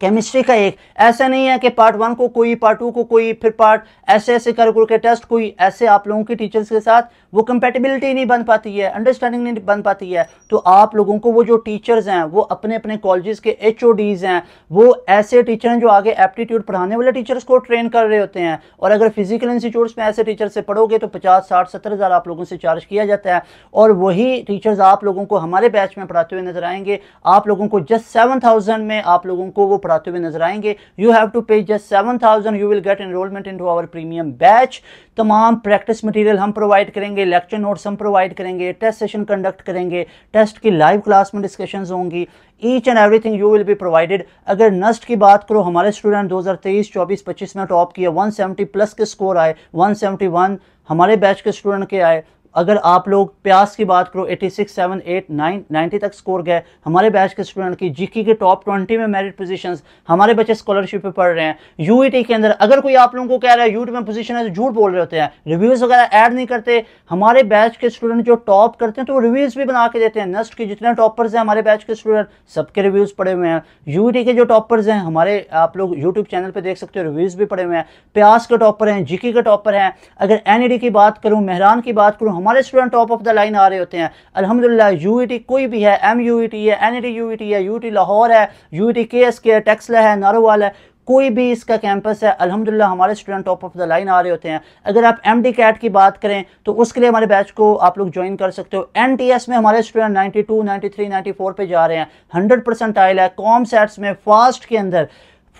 केमिस्ट्री का एक, ऐसा नहीं है कि पार्ट 1 को कोई, पार्ट 2 को कोई, फिर पार्ट ऐसे कर के टेस्ट कोई, ऐसे आप लोगों के टीचर्स के साथ वो कंपेटिबिलिटी नहीं बन पाती है, अंडरस्टैंडिंग नहीं बन पाती है। तो आप लोगों को वो जो टीचर्स हैं वो अपने अपने कॉलेजेस के HODs हैं, वो ऐसे टीचर हैं जो आगे एप्टीट्यूड पढ़ाने वाले टीचर्स को ट्रेन कर रहे होते हैं। और अगर फिजिकल इंस्टीट्यूट्स में ऐसे टीचर से पढ़ोगे तो 50, 60, 70 हज़ार आप लोगों से चार्ज किया जाता है, और वही टीचर्स आप लोगों को हमारे बैच में पढ़ाते हुए नजर आएंगे। आप लोगों को जस्ट 7,000 में आप लोगों को वो पढ़ाते हुए नजर आएंगे। You have to pay just 7,000, you will get enrolment into our premium batch. तमाम प्रैक्टिस मटेरियल हम प्रोवाइड करेंगे, लेक्चर नोट्स हम प्रोवाइड करेंगे, टेस्ट सेशन कंडक्ट करेंगे, टेस्ट की लाइव क्लास में डिस्कशंस होंगी, each and everything you will be provided. अगर नस्ट की बात करो, हमारे स्टूडेंट 2023, 24, 25 में टॉप किया, 170 प्लस के स्कोर आए, 171 हमारे बैच के स्टूडेंट के आए। अगर आप लोग प्यास की बात करो, 86, 7, 8, 9, 90 तक स्कोर गए हमारे बैच के स्टूडेंट की। जीके के टॉप 20 में मेरिट पोजीशंस, हमारे बच्चे स्कॉलरशिप पे पढ़ रहे हैं। यूईटी के अंदर अगर कोई आप लोगों को कह रहा है यूटी में पोजीशन है तो झूठ बोल रहे होते हैं, रिव्यूज वगैरह ऐड नहीं करते। हमारे बैच के स्टूडेंट जो टॉप करते हैं तो वो रिव्यूज भी बना के देते हैं। नस्ट के जितने टॉपर्स हैं हमारे बैच के स्टूडेंट, सबके रिव्यूज पड़े हुए हैं। यूईटी के जो टॉपर्स हैं हमारे, आप लोग यूट्यूब चैनल पर देख सकते हो, रिव्यूज भी पड़े हुए हैं। प्यास के टॉपर हैं, जीके के टॉपर हैं। अगर NED की बात करूँ, मेहरान की बात करूँ, हमारे student top of the line आ रहे होते हैं अल्हम्दुलिल्लाह। यूईटी कोई भी है, MUET है, NED UET है, UT लाहौर है, UT KSK है, टेक्सला है, नारोवाल है, कोई भी इसका कैंपस है, अल्हम्दुलिल्लाह हमारे student top of the line आ रहे होते हैं। अगर आप MD कैट की बात करें तो उसके लिए हमारे बैच को आप लोग ज्वाइन कर सकते हो। NTS में हमारे स्टूडेंट 92, 93, 94 पे जा रहे हैं, 100% आयल है। कॉम सेट्स में फास्ट के अंदर,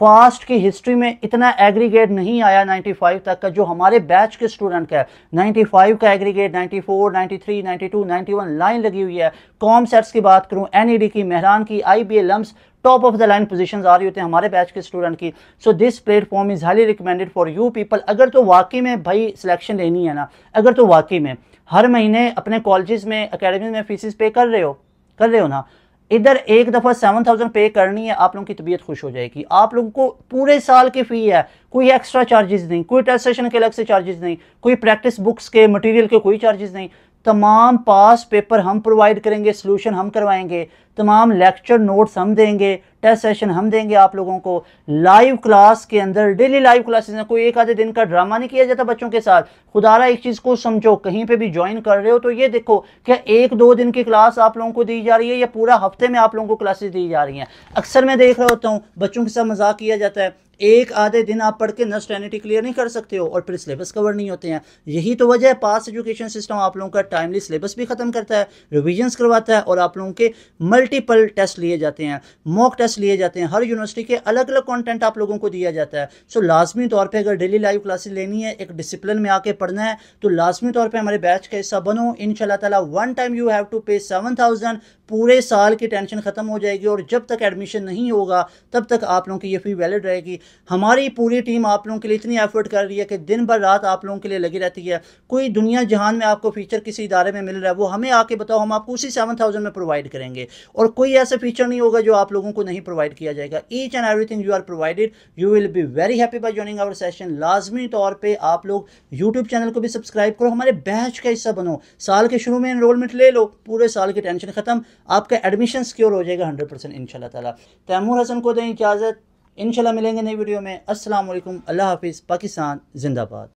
फास्ट की हिस्ट्री में इतना एग्रीगेट नहीं आया 95 तक का जो हमारे बैच के स्टूडेंट का है। 95 का एग्रीगेट, 94, 93, 92, 91 लाइन लगी हुई है। कॉम सेट्स की बात करूं, NED की, मेहरान की, IBA LUMS top of the line positions आ रही होते हैं हमारे बैच के स्टूडेंट की। So this platform is highly recommended for you people. अगर तो वाकई में भाई सिलेक्शन लेनी है ना, अगर तो वाकई में हर महीने अपने कॉलेजेस में, अकेडमी में फीसिस पे कर रहे हो ना, इधर एक दफ़ा 7,000 पे करनी है, आप लोगों की तबीयत खुश हो जाएगी। आप लोगों को पूरे साल की फ़ी है, कोई एक्स्ट्रा चार्जेस नहीं, कोई टेस्ट सेशन के अलग से चार्जेस नहीं, कोई प्रैक्टिस बुक्स के मटेरियल के कोई चार्जेस नहीं। तमाम पास पेपर हम प्रोवाइड करेंगे, सोल्यूशन हम करवाएंगे, तमाम लेक्चर नोट्स हम देंगे, टेस्ट सेशन हम देंगे आप लोगों को। लाइव क्लास के अंदर डेली लाइव क्लासेस में कोई एक आधे दिन का ड्रामा नहीं किया जाता बच्चों के साथ। खुदारा एक चीज़ को समझो, कहीं पे भी ज्वाइन कर रहे हो तो ये देखो क्या एक दो दिन की क्लास आप लोगों को दी जा रही है या पूरा हफ्ते में आप लोगों को क्लासेस दी जा रही हैं। अक्सर मैं देख रहा होता हूँ बच्चों के साथ मजाक किया जाता है, एक आधे दिन आप पढ़ के नस्टैनिटी क्लियर नहीं कर सकते हो और फिर सिलेबस कवर नहीं होते हैं। यही तो वजह है पास एजुकेशन सिस्टम आप लोगों का टाइमली सिलेबस भी खत्म करता है, रिविजन्स करवाता है और आप लोगों के मल्टीपल टेस्ट लिए जाते हैं, मॉक टेस्ट लिए जाते हैं, हर यूनिवर्सिटी के अलग अलग कंटेंट आप लोगों को दिया जाता है। सो लाजमी तौर पर अगर डेली लाइव क्लासेस लेनी है, एक डिसिप्लिन में आके पढ़ना है, तो लाजमी तौर पर हमारे बैच का हिस्सा बनो। इंशाल्लाह ताला one time you have to pay 7,000, पूरे साल की टेंशन खत्म हो जाएगी और जब तक एडमिशन नहीं होगा तब तक आप लोगों की ये फी वैलिड रहेगी। हमारी पूरी टीम आप लोगों के लिए इतनी एफर्ट कर रही है कि दिन भर रात आप लोगों के लिए लगी रहती है। कोई दुनिया जहान में आपको फीचर किसी इदारे में मिल रहा है वो हमें आके बताओ, हम आपको उसी 7,000 में प्रोवाइड करेंगे और कोई ऐसा फीचर नहीं होगा जो आप लोगों को नहीं प्रोवाइड किया जाएगा। Each and everything you are provided, you will be very happy by joining our session. लाजमी तौर पर आप लोग यूट्यूब चैनल को भी सब्सक्राइब करो, हमारे बैच का हिस्सा बनो, साल के शुरू में एनरोलमेंट ले लो, पूरे साल की टेंशन खत्म, आपका एडमिशन सिक्योर हो जाएगा 100% इंशाल्लाह ताला। तैमूर हसन को दें इजाज़त, इंशाल्लाह मिलेंगे नई वीडियो में। अस्सलाम वालेकुम, अल्लाह हाफिज़, पाकिस्तान जिंदाबाद।